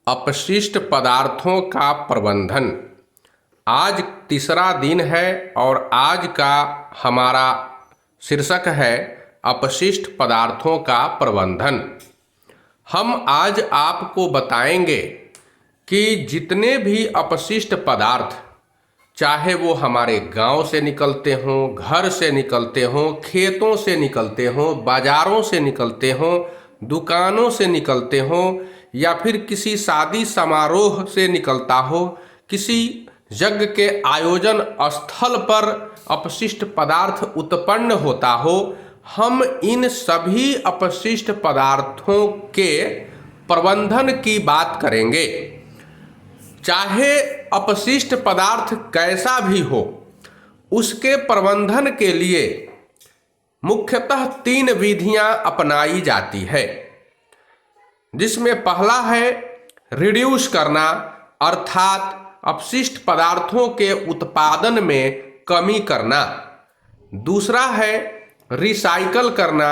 अपशिष्ट पदार्थों का प्रबंधन। आज तीसरा दिन है और आज का हमारा शीर्षक है अपशिष्ट पदार्थों का प्रबंधन। हम आज आपको बताएंगे कि जितने भी अपशिष्ट पदार्थ, चाहे वो हमारे गांव से निकलते हों, घर से निकलते हों, खेतों से निकलते हों, बाजारों से निकलते हों, दुकानों से निकलते हों, या फिर किसी शादी समारोह से निकलता हो, किसी यज्ञ के आयोजन स्थल पर अपशिष्ट पदार्थ उत्पन्न होता हो, हम इन सभी अपशिष्ट पदार्थों के प्रबंधन की बात करेंगे। चाहे अपशिष्ट पदार्थ कैसा भी हो, उसके प्रबंधन के लिए मुख्यतः 3 विधियां अपनाई जाती है, जिसमें पहला है रिड्यूस करना, अर्थात अपशिष्ट पदार्थों के उत्पादन में कमी करना। दूसरा है रिसाइकल करना,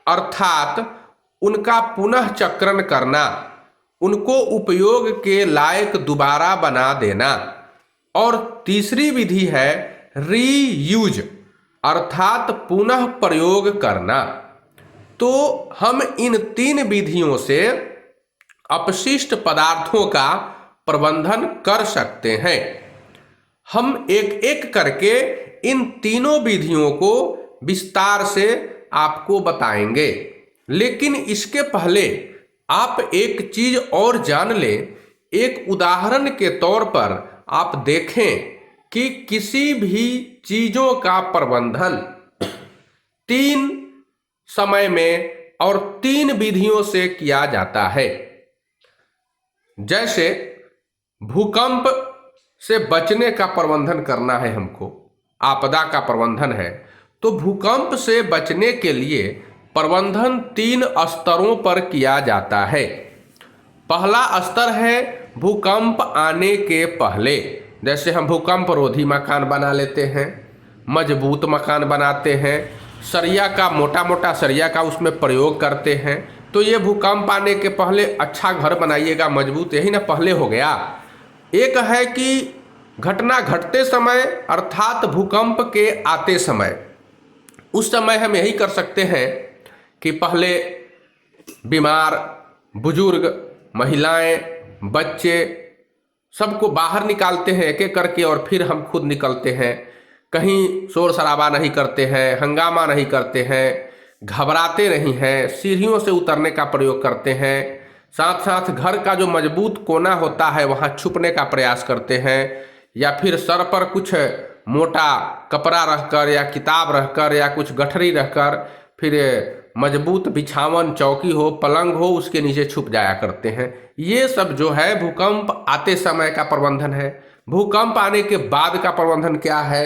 अर्थात उनका पुनः चक्रण करना, उनको उपयोग के लायक दोबारा बना देना। और तीसरी विधि है रीयूज, अर्थात पुनः प्रयोग करना। तो हम इन 3 विधियों से अपशिष्ट पदार्थों का प्रबंधन कर सकते हैं। हम एक एक करके इन तीनों विधियों को विस्तार से आपको बताएंगे, लेकिन इसके पहले आप एक चीज और जान लें। एक उदाहरण के तौर पर आप देखें कि किसी भी चीजों का प्रबंधन 3 समय में और 3 विधियों से किया जाता है। जैसे भूकंप से बचने का प्रबंधन करना है, हमको आपदा का प्रबंधन है, तो भूकंप से बचने के लिए प्रबंधन 3 स्तरों पर किया जाता है। पहला स्तर है भूकंप आने के पहले। जैसे हम भूकंप रोधी मकान बना लेते हैं, मजबूत मकान बनाते हैं, सरिया का मोटा मोटा सरिया का उसमें प्रयोग करते हैं। तो ये भूकंप आने के पहले अच्छा घर बनाइएगा मजबूत, यही ना पहले हो गया। एक है कि घटना घटते समय, अर्थात भूकंप के आते समय, उस समय हम यही कर सकते हैं कि पहले बीमार, बुजुर्ग, महिलाएं, बच्चे सबको बाहर निकालते हैं एक एक करके, और फिर हम खुद निकलते हैं। कहीं शोर शराबा नहीं करते हैं, हंगामा नहीं करते हैं, घबराते नहीं हैं, सीढ़ियों से उतरने का प्रयोग करते हैं। साथ साथ घर का जो मजबूत कोना होता है वहाँ छुपने का प्रयास करते हैं, या फिर सर पर कुछ मोटा कपड़ा रखकर या किताब रखकर या कुछ गठरी रखकर, फिर मजबूत बिछावन, चौकी हो, पलंग हो, उसके नीचे छुप जाया करते हैं। ये सब जो है भूकंप आते समय का प्रबंधन है। भूकंप आने के बाद का प्रबंधन क्या है?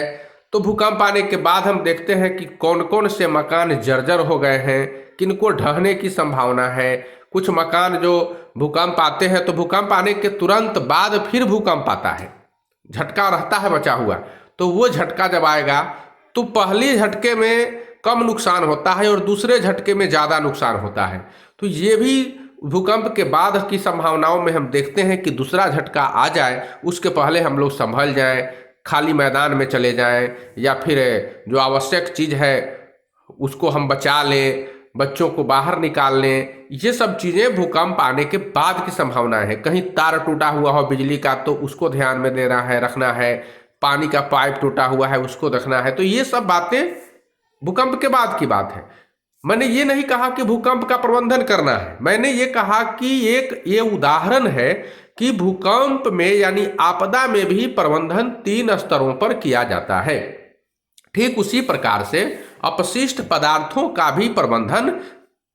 तो भूकंप आने के बाद हम देखते हैं कि कौन कौन से मकान जर्जर हो गए हैं, किनको ढहने की संभावना है। कुछ मकान जो भूकंप आते हैं तो भूकंप आने के तुरंत बाद फिर भूकंप आता है, झटका रहता है बचा हुआ, तो वो झटका जब आएगा तो पहले झटके में कम नुकसान होता है और दूसरे झटके में ज़्यादा नुकसान होता है। तो ये भी भूकंप के बाद की संभावनाओं में हम देखते हैं कि दूसरा झटका आ जाए उसके पहले हम लोग संभल जाएं, खाली मैदान में चले जाएं, या फिर जो आवश्यक चीज़ है उसको हम बचा लें, बच्चों को बाहर निकाल लें। ये सब चीज़ें भूकंप आने के बाद की संभावना है। कहीं तार टूटा हुआ हो बिजली का तो उसको ध्यान में देना है, रखना है। पानी का पाइप टूटा हुआ है उसको रखना है। तो ये सब बातें भूकंप के बाद की बात है। मैंने ये नहीं कहा कि भूकंप का प्रबंधन करना है, मैंने ये कहा कि एक ये उदाहरण है कि भूकंप में यानी आपदा में भी प्रबंधन 3 स्तरों पर किया जाता है। ठीक उसी प्रकार से अपशिष्ट पदार्थों का भी प्रबंधन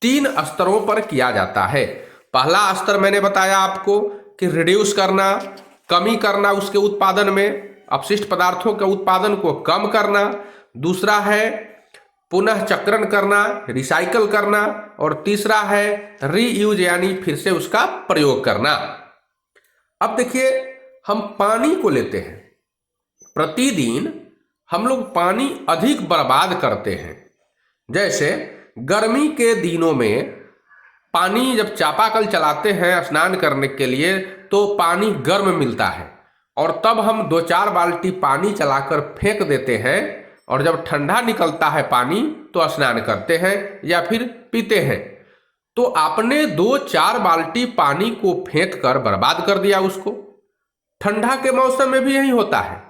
3 स्तरों पर किया जाता है। पहला स्तर मैंने बताया आपको कि रिड्यूस करना, कमी करना, उसके उत्पादन में अपशिष्ट पदार्थों के उत्पादन को कम करना। दूसरा है पुनः चक्रण करना, रिसाइकल करना। और तीसरा है रीयूज, यानी फिर से उसका प्रयोग करना। अब देखिए, हम पानी को लेते हैं। प्रतिदिन हम लोग पानी अधिक बर्बाद करते हैं। जैसे गर्मी के दिनों में पानी जब चापाकल चलाते हैं स्नान करने के लिए तो पानी गर्म मिलता है, और तब हम 2-4 बाल्टी पानी चलाकर फेंक देते हैं, और जब ठंडा निकलता है पानी तो स्नान करते हैं या फिर पीते हैं। तो आपने 2-4 बाल्टी पानी को फेंक कर बर्बाद कर दिया उसको। ठंडा के मौसम में भी यही होता है।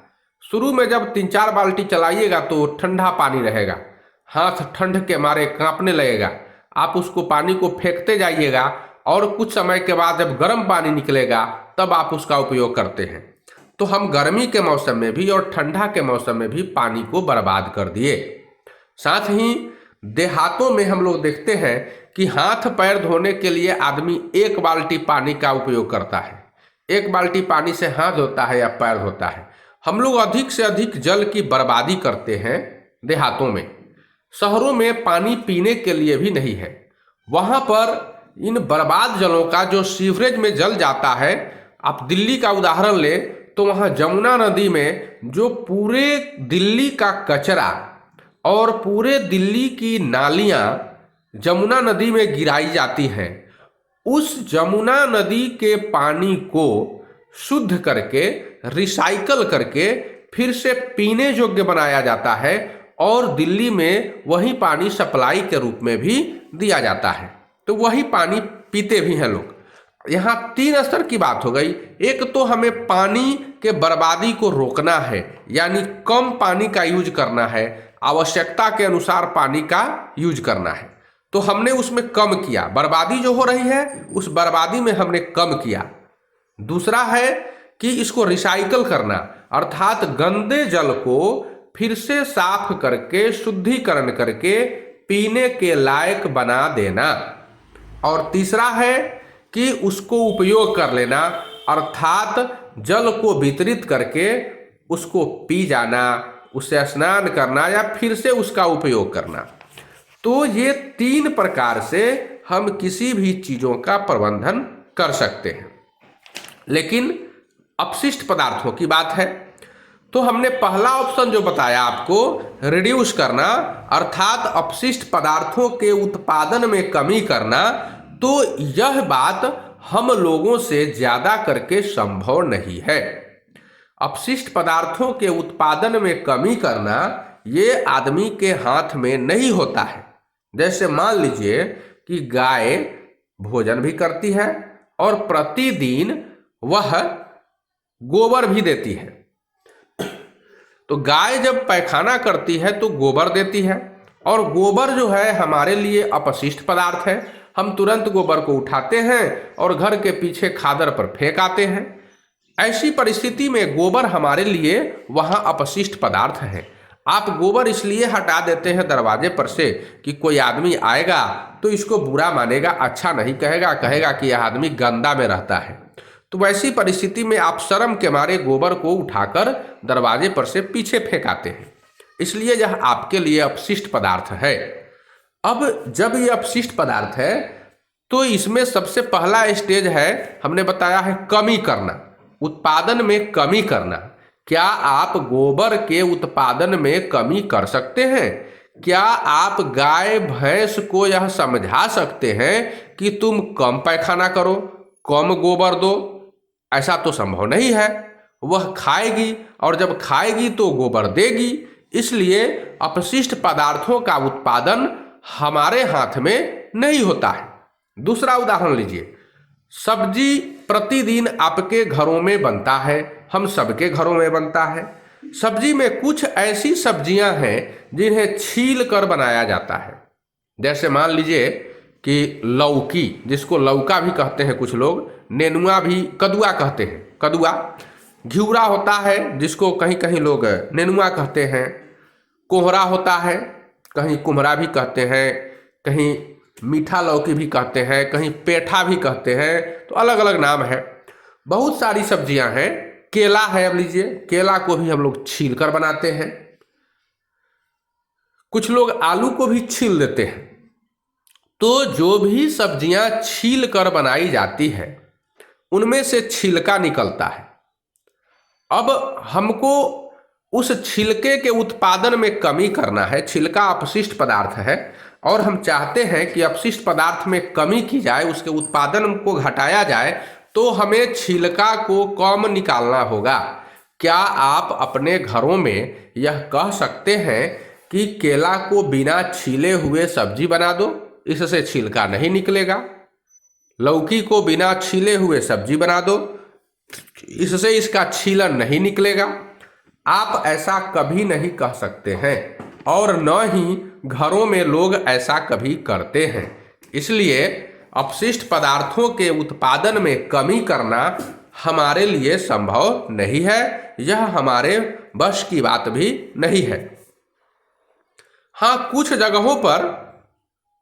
शुरू में जब 3-4 बाल्टी चलाइएगा तो ठंडा पानी रहेगा, हाथ ठंड के मारे कांपने लगेगा। आप उसको पानी को फेंकते जाइएगा और कुछ समय के बाद जब गर्म पानी निकलेगा तब आप उसका उपयोग करते हैं। तो हम गर्मी के मौसम में भी और ठंडा के मौसम में भी पानी को बर्बाद कर दिए। साथ ही देहातों में हम लोग देखते हैं कि हाथ पैर धोने के लिए आदमी 1 बाल्टी पानी का उपयोग करता है। 1 बाल्टी पानी से हाथ धोता है या पैर धोता है। हम लोग अधिक से अधिक जल की बर्बादी करते हैं देहातों में। शहरों में पानी पीने के लिए भी नहीं है। वहाँ पर इन बर्बाद जलों का जो सीवरेज में जल जाता है, आप दिल्ली का उदाहरण ले तो वहाँ जमुना नदी में जो पूरे दिल्ली का कचरा और पूरे दिल्ली की नालियाँ जमुना नदी में गिराई जाती हैं, उस जमुना नदी के पानी को शुद्ध करके रिसाइकल करके फिर से पीने योग्य बनाया जाता है, और दिल्ली में वही पानी सप्लाई के रूप में भी दिया जाता है। तो वही पानी पीते भी हैं लोग। यहाँ 3 स्तर की बात हो गई। एक तो हमें पानी के बर्बादी को रोकना है, यानी कम पानी का यूज करना है, आवश्यकता के अनुसार पानी का यूज करना है। तो हमने उसमें कम किया, बर्बादी जो हो रही है उस बर्बादी में हमने कम किया। दूसरा है कि इसको रिसाइकल करना, अर्थात गंदे जल को फिर से साफ करके शुद्धिकरण करके पीने के लायक बना देना। और तीसरा है कि उसको उपयोग कर लेना, अर्थात जल को वितरित करके उसको पी जाना, उससे स्नान करना या फिर से उसका उपयोग करना। तो ये 3 प्रकार से हम किसी भी चीज़ों का प्रबंधन कर सकते हैं। लेकिन अपशिष्ट पदार्थों की बात है तो हमने पहला ऑप्शन जो बताया आपको, रिड्यूस करना, अर्थात अपशिष्ट पदार्थों के उत्पादन में कमी करना, तो यह बात हम लोगों से ज़्यादा करके संभव नहीं है। अपशिष्ट पदार्थों के उत्पादन में कमी करना ये आदमी के हाथ में नहीं होता है। जैसे मान लीजिए कि गाय भोजन भी करती है और प्रतिदिन वह गोबर भी देती है। तो गाय जब पैखाना करती है तो गोबर देती है, और गोबर जो है हमारे लिए अपशिष्ट पदार्थ है। हम तुरंत गोबर को उठाते हैं और घर के पीछे खादर पर फेंक आते हैं। ऐसी परिस्थिति में गोबर हमारे लिए वहाँ अपशिष्ट पदार्थ है। आप गोबर इसलिए हटा देते हैं दरवाजे पर से कि कोई आदमी आएगा तो इसको बुरा मानेगा, अच्छा नहीं कहेगा, कहेगा कि यह आदमी गंदा में रहता है। तो वैसी परिस्थिति में आप शर्म के मारे गोबर को उठाकर दरवाजे पर से पीछे फेंक आते हैं। इसलिए यह आपके लिए अपशिष्ट पदार्थ है। अब जब ये अपशिष्ट पदार्थ है तो इसमें सबसे पहला स्टेज है, हमने बताया है कमी करना, उत्पादन में कमी करना। क्या आप गोबर के उत्पादन में कमी कर सकते हैं? क्या आप गाय भैंस को यह समझा सकते हैं कि तुम कम पैखाना करो, कम गोबर दो? ऐसा तो संभव नहीं है। वह खाएगी और जब खाएगी तो गोबर देगी। इसलिए अपशिष्ट पदार्थों का उत्पादन हमारे हाथ में नहीं होता है। दूसरा उदाहरण लीजिए, सब्जी प्रतिदिन आपके घरों में बनता है, हम सबके घरों में बनता है। सब्जी में कुछ ऐसी सब्जियां हैं जिन्हें छील कर बनाया जाता है। जैसे मान लीजिए कि लौकी, जिसको लौका भी कहते हैं कुछ लोग, नेनुआ भी, कदुआ कहते हैं, कदुआ। घिउरा होता है जिसको कहीं कहीं लोग नेनुआ कहते हैं। कोहरा होता है, कहीं कुम्हरा भी कहते हैं, कहीं मीठा लौकी भी कहते हैं, कहीं पेठा भी कहते हैं। तो अलग अलग नाम है। बहुत सारी सब्जियां हैं। केला है, अब लीजिए, केला को भी हम लोग छील कर बनाते हैं। कुछ लोग आलू को भी छील देते हैं। तो जो भी सब्जियां छील कर बनाई जाती है उनमें से छिलका निकलता है। अब हमको उस छिलके के उत्पादन में कमी करना है। छिलका अपशिष्ट पदार्थ है। और हम चाहते हैं कि अपशिष्ट पदार्थ में कमी की जाए, उसके उत्पादन को घटाया जाए, तो हमें छिलका को कम निकालना होगा। क्या आप अपने घरों में यह कह सकते हैं कि केला को बिना छीले हुए सब्जी बना दो, इससे छिलका नहीं निकलेगा? लौकी को बिना छीले हुए सब्जी बना दो, इससे इसका छीलन नहीं निकलेगा। आप ऐसा कभी नहीं कह सकते हैं और न ही घरों में लोग ऐसा कभी करते हैं। इसलिए अपशिष्ट पदार्थों के उत्पादन में कमी करना हमारे लिए संभव नहीं है, यह हमारे बस की बात भी नहीं है। हाँ, कुछ जगहों पर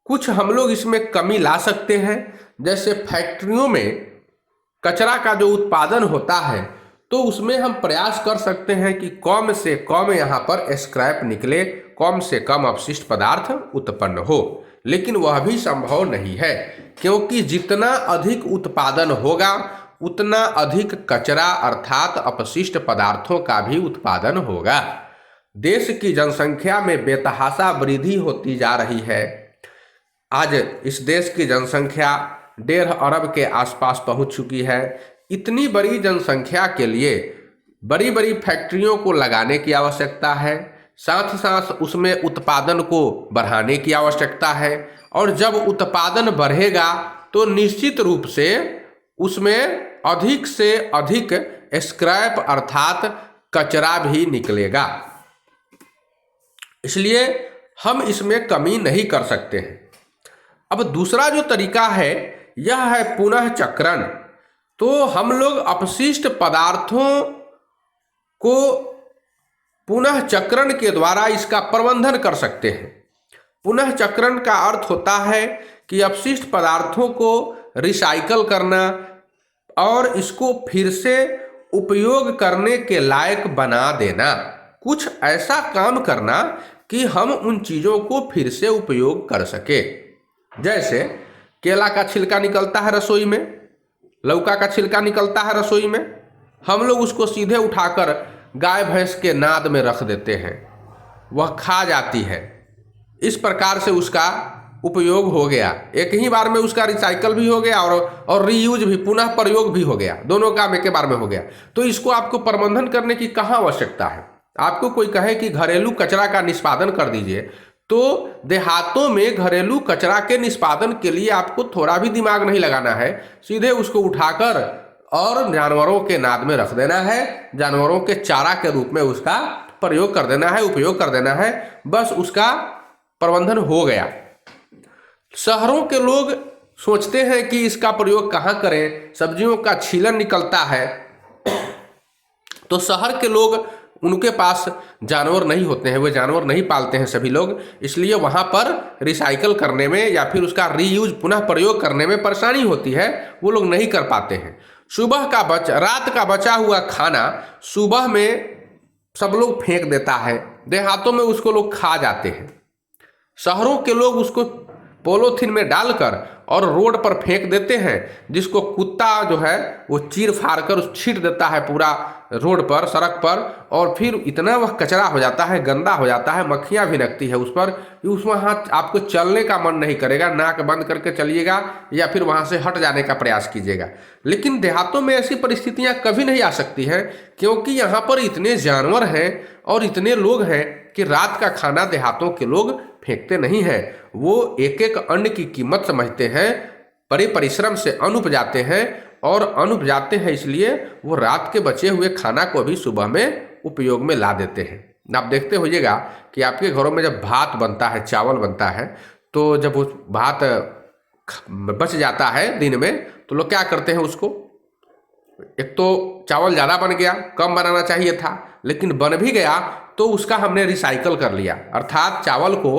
कुछ हम लोग इसमें कमी ला सकते हैं, जैसे फैक्ट्रियों में कचरा का जो उत्पादन होता है तो उसमें हम प्रयास कर सकते हैं कि कम से कम यहाँ पर स्क्रैप निकले, कम से कम अपशिष्ट पदार्थ उत्पन्न हो। लेकिन वह भी संभव नहीं है, क्योंकि जितना अधिक उत्पादन होगा उतना अधिक कचरा अर्थात अपशिष्ट पदार्थों का भी उत्पादन होगा। देश की जनसंख्या में बेतहाशा वृद्धि होती जा रही है। आज इस देश की जनसंख्या 1.5 अरब के आसपास पहुंच चुकी है। इतनी बड़ी जनसंख्या के लिए बड़ी बड़ी फैक्ट्रियों को लगाने की आवश्यकता है, साथ ही साथ उसमें उत्पादन को बढ़ाने की आवश्यकता है। और जब उत्पादन बढ़ेगा तो निश्चित रूप से उसमें अधिक से अधिक स्क्रैप अर्थात कचरा भी निकलेगा। इसलिए हम इसमें कमी नहीं कर सकते हैं। अब दूसरा जो तरीका है यह है पुनः चक्रण। तो हम लोग अपशिष्ट पदार्थों को पुनः चक्रण के द्वारा इसका प्रबंधन कर सकते हैं। पुनः चक्रण का अर्थ होता है कि अपशिष्ट पदार्थों को रिसाइकल करना और इसको फिर से उपयोग करने के लायक बना देना, कुछ ऐसा काम करना कि हम उन चीज़ों को फिर से उपयोग कर सके। जैसे केला का छिलका निकलता है रसोई में, लौका का छिलका निकलता है रसोई में, हम लोग उसको सीधे उठाकर गाय भैंस के नाद में रख देते हैं, वह खा जाती है। इस प्रकार से उसका उपयोग हो गया, एक ही बार में उसका रिसाइकल भी हो गया और रीयूज भी, पुनः प्रयोग भी हो गया, दोनों काम एक बार में हो गया। तो इसको आपको प्रबंधन करने की कहाँ आवश्यकता है? आपको कोई कहे कि घरेलू कचरा का निष्पादन कर दीजिए, तो देहातों में घरेलू कचरा के निष्पादन के लिए आपको थोड़ा भी दिमाग नहीं लगाना है, सीधे उसको उठाकर और जानवरों के नाद में रख देना है, जानवरों के चारा के रूप में उसका प्रयोग कर देना है, उपयोग कर देना है, बस उसका प्रबंधन हो गया। शहरों के लोग सोचते हैं कि इसका प्रयोग कहाँ करें, सब्जियों का छीलन निकलता है, तो शहर के लोग, उनके पास जानवर नहीं होते हैं, वे जानवर नहीं पालते हैं सभी लोग, इसलिए वहाँ पर रिसाइकल करने में या फिर उसका रीयूज पुनः प्रयोग करने में परेशानी होती है, वो लोग नहीं कर पाते हैं। रात का बचा हुआ खाना सुबह में सब लोग फेंक देता है, देहातों में उसको लोग खा जाते हैं। शहरों के लोग उसको पॉलीथीन में डालकर और रोड पर फेंक देते हैं, जिसको कुत्ता जो है वो चीर फाड़ कर छींट देता है पूरा रोड पर, सड़क पर, और फिर इतना वह कचरा हो जाता है, गंदा हो जाता है, मक्खियाँ भी लगती है उस पर, उस वहाँ आपको चलने का मन नहीं करेगा, नाक बंद करके चलिएगा या फिर वहाँ से हट जाने का प्रयास कीजिएगा। लेकिन देहातों में ऐसी परिस्थितियाँ कभी नहीं आ सकती हैं, क्योंकि यहाँ पर इतने जानवर हैं और इतने लोग हैं कि रात का खाना देहातों के लोग फेंकते नहीं हैं। वो एक एक अन्न की कीमत समझते हैं, बड़े परिश्रम से अन्न उपजाते हैं, और अन्न उपजाते हैं इसलिए वो रात के बचे हुए खाना को भी सुबह में उपयोग में ला देते हैं। आप देखते होइएगा कि आपके घरों में जब भात बनता है, चावल बनता है, तो जब वो भात बच जाता है दिन में, तो लोग क्या करते हैं, उसको, एक तो चावल ज़्यादा बन गया, कम बनाना चाहिए था, लेकिन बन भी गया तो उसका हमने रिसाइकल कर लिया, अर्थात चावल को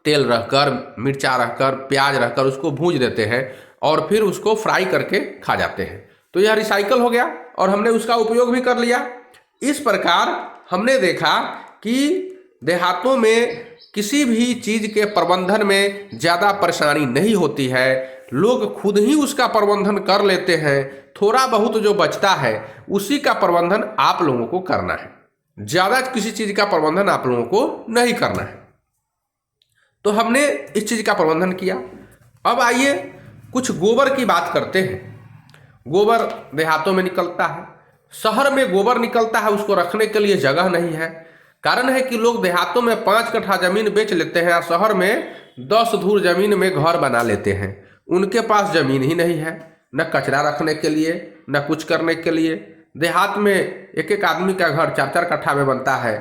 तेल रखकर, मिर्चा रखकर, प्याज रखकर उसको भूंज देते हैं और फिर उसको फ्राई करके खा जाते हैं। तो यह रिसाइकल हो गया और हमने उसका उपयोग भी कर लिया। इस प्रकार हमने देखा कि देहातों में किसी भी चीज़ के प्रबंधन में ज़्यादा परेशानी नहीं होती है, लोग खुद ही उसका प्रबंधन कर लेते हैं। थोड़ा बहुत जो बचता है उसी का प्रबंधन आप लोगों को करना है, ज़्यादा किसी चीज़ का प्रबंधन आप लोगों को नहीं करना है। तो हमने इस चीज़ का प्रबंधन किया। अब आइए कुछ गोबर की बात करते हैं। गोबर देहातों में निकलता है, शहर में गोबर निकलता है, उसको रखने के लिए जगह नहीं है। कारण है कि लोग देहातों में 5 कट्ठा जमीन बेच लेते हैं और शहर में 10 धूर जमीन में घर बना लेते हैं। उनके पास जमीन ही नहीं है, न कचरा रखने के लिए न कुछ करने के लिए। देहात में एक एक आदमी का घर 4-4 कट्ठा में बनता है।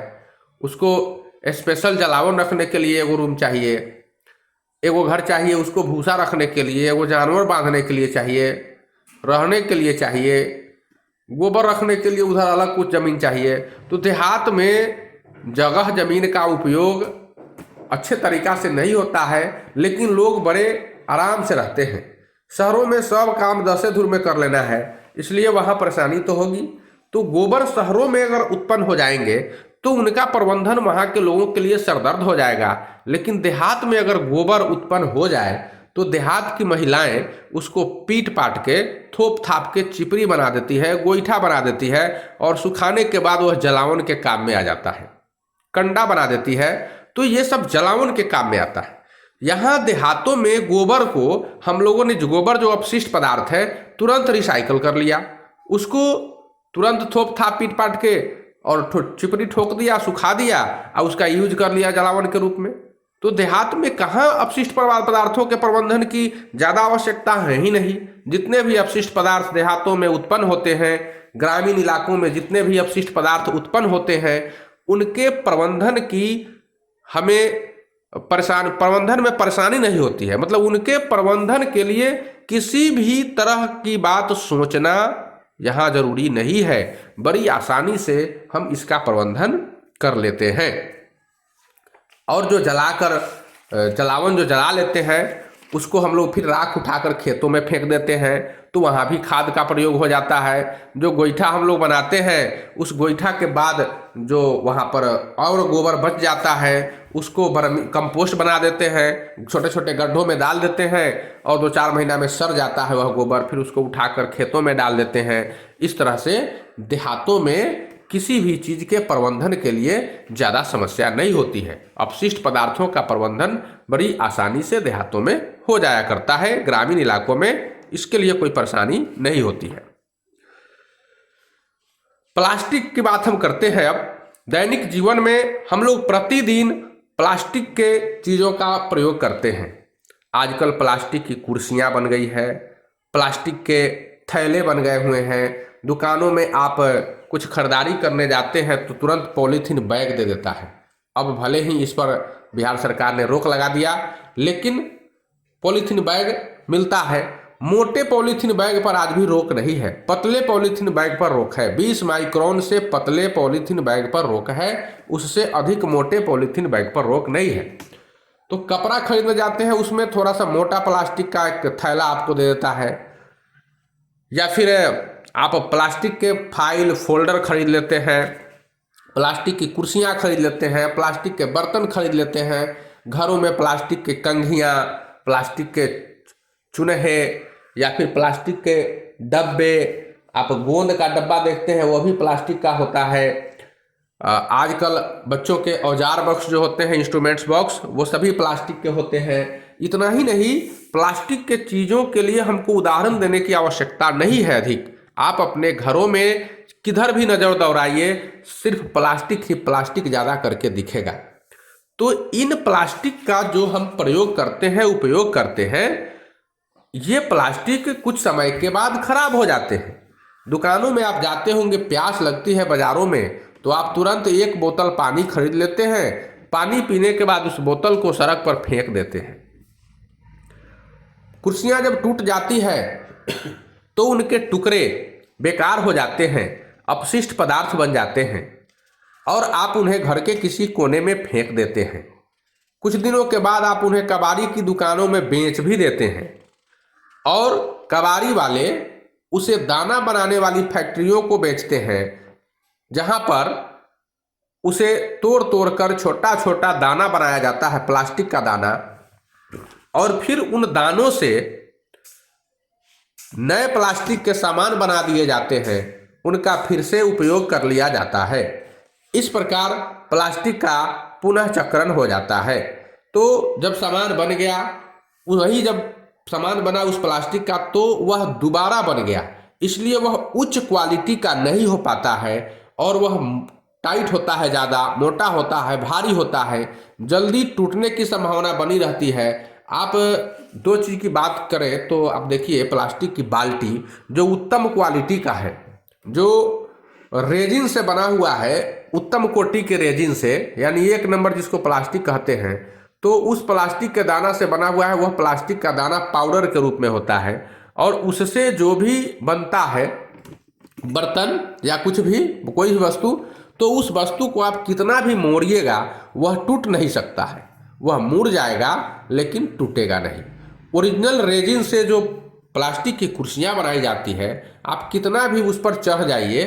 उसको स्पेशल जलावन रखने के लिए एगो रूम चाहिए, एगो घर चाहिए, उसको भूसा रखने के लिए, एगो जानवर बांधने के लिए चाहिए, रहने के लिए चाहिए, गोबर रखने के लिए उधर अलग कुछ जमीन चाहिए। तो देहात में जगह जमीन का उपयोग अच्छे तरीका से नहीं होता है, लेकिन लोग बड़े आराम से रहते हैं। शहरों में सब काम 10 धूर में कर लेना है, इसलिए वहाँ परेशानी तो होगी। तो गोबर शहरों में अगर उत्पन्न हो जाएंगे तो उनका प्रबंधन वहाँ के लोगों के लिए सरदर्द हो जाएगा। लेकिन देहात में अगर गोबर उत्पन्न हो जाए तो देहात की महिलाएं उसको पीट पाट के थोप थाप के चिपरी बना देती है, गोईठा बना देती है, और सुखाने के बाद वह जलावन के काम में आ जाता है, कंडा बना देती है। तो ये सब जलावन के काम में आता है। यहाँ देहातों में गोबर को हम लोगों ने जो अपशिष्ट पदार्थ है तुरंत रिसाइकल कर लिया, उसको तुरंत थोप थाप पीट पाट के और चिपरी ठोक दिया, सुखा दिया और उसका यूज कर लिया जलावन के रूप में। तो देहात में कहाँ अपशिष्ट पदार्थों के प्रबंधन की ज़्यादा आवश्यकता है ही नहीं। जितने भी अपशिष्ट पदार्थ देहातों में उत्पन्न होते हैं, ग्रामीण इलाकों में जितने भी अपशिष्ट पदार्थ उत्पन्न होते हैं, उनके प्रबंधन की हमें प्रबंधन में परेशानी नहीं होती है। मतलब उनके प्रबंधन के लिए किसी भी तरह की बात सोचना यहाँ जरूरी नहीं है, बड़ी आसानी से हम इसका प्रबंधन कर लेते हैं। और जो जलावन जो जला लेते हैं उसको हम लोग फिर राख उठाकर खेतों में फेंक देते हैं, तो वहाँ भी खाद का प्रयोग हो जाता है। जो गोईठा हम लोग बनाते हैं, उस गोईठा के बाद जो वहाँ पर और गोबर बच जाता है उसको कंपोस्ट बना देते हैं, छोटे छोटे गड्ढों में डाल देते हैं और 2-4 महीना में सड़ जाता है वह गोबर, फिर उसको उठाकर खेतों में डाल देते हैं। इस तरह से देहातों में किसी भी चीज़ के प्रबंधन के लिए ज़्यादा समस्या नहीं होती है। अपशिष्ट पदार्थों का प्रबंधन बड़ी आसानी से देहातों में हो जाया करता है, ग्रामीण इलाकों में इसके लिए कोई परेशानी नहीं होती है। प्लास्टिक की बात हम करते हैं। अब दैनिक जीवन में हम लोग प्रतिदिन प्लास्टिक के चीज़ों का प्रयोग करते हैं। आजकल प्लास्टिक की कुर्सियाँ बन गई है, प्लास्टिक के थैले बन गए हुए हैं। दुकानों में आप कुछ खरीदारी करने जाते हैं तो तुरंत पॉलीथीन बैग दे देता है। अब भले ही इस पर बिहार सरकार ने रोक लगा दिया, लेकिन पॉलीथीन बैग मिलता है। मोटे पॉलीथीन बैग पर आज भी रोक नहीं है, पतले पॉलीथीन बैग पर रोक है। 20 माइक्रोन से पतले पॉलीथीन बैग पर रोक है, उससे अधिक मोटे पॉलीथीन बैग पर रोक नहीं है। तो कपड़ा खरीदने जाते हैं, उसमें थोड़ा सा मोटा प्लास्टिक का एक थैला आपको दे देता है, या फिर आप प्लास्टिक के फाइल फोल्डर खरीद लेते हैं, प्लास्टिक की कुर्सियाँ खरीद लेते हैं, प्लास्टिक के बर्तन खरीद लेते हैं। घरों में प्लास्टिक के कंघियाँ, प्लास्टिक के चूल्हे या फिर प्लास्टिक के डब्बे, आप गोंद का डब्बा देखते हैं वो भी प्लास्टिक का होता है। आजकल बच्चों के औजार बॉक्स जो होते हैं, इंस्ट्रूमेंट्स बॉक्स, वो सभी प्लास्टिक के होते हैं। इतना ही नहीं, प्लास्टिक के चीज़ों के लिए हमको उदाहरण देने की आवश्यकता नहीं है अधिक। आप अपने घरों में किधर भी नज़र दौड़ाइए, सिर्फ प्लास्टिक ही प्लास्टिक ज़्यादा करके दिखेगा। तो इन प्लास्टिक का जो हम प्रयोग करते हैं, उपयोग करते हैं, ये प्लास्टिक कुछ समय के बाद खराब हो जाते हैं। दुकानों में आप जाते होंगे, प्यास लगती है बाज़ारों में, तो आप तुरंत 1 बोतल पानी खरीद लेते हैं। पानी पीने के बाद उस बोतल को सड़क पर फेंक देते हैं। कुर्सियाँ जब टूट जाती है तो उनके टुकड़े बेकार हो जाते हैं, अपशिष्ट पदार्थ बन जाते हैं और आप उन्हें घर के किसी कोने में फेंक देते हैं। कुछ दिनों के बाद आप उन्हें कबाड़ी की दुकानों में बेच भी देते हैं और कबाड़ी वाले उसे दाना बनाने वाली फैक्ट्रियों को बेचते हैं, जहां पर उसे तोड़ तोड़ कर छोटा छोटा दाना बनाया जाता है, प्लास्टिक का दाना, और फिर उन दानों से नए प्लास्टिक के सामान बना दिए जाते हैं, उनका फिर से उपयोग कर लिया जाता है। इस प्रकार प्लास्टिक का पुनः चक्रण हो जाता है। तो जब सामान बन गया, वही जब सामान बना उस प्लास्टिक का, तो वह दोबारा बन गया, इसलिए वह उच्च क्वालिटी का नहीं हो पाता है और वह टाइट होता है, ज़्यादा मोटा होता है, भारी होता है, जल्दी टूटने की संभावना बनी रहती है। आप दो चीज़ की बात करें तो आप देखिए, प्लास्टिक की बाल्टी जो उत्तम क्वालिटी का है, जो रेजिन से बना हुआ है, उत्तम कोटि के रेजिन से, यानी 1 नंबर जिसको प्लास्टिक कहते हैं, तो उस प्लास्टिक के दाना से बना हुआ है। वह प्लास्टिक का दाना पाउडर के रूप में होता है और उससे जो भी बनता है बर्तन या कुछ भी, कोई भी वस्तु, तो उस वस्तु को आप कितना भी मोड़िएगा वह टूट नहीं सकता है। वह मुड़ जाएगा लेकिन टूटेगा नहीं। ओरिजिनल रेजिन से जो प्लास्टिक की कुर्सियां बनाई जाती है, आप कितना भी उस पर चढ़ जाइए,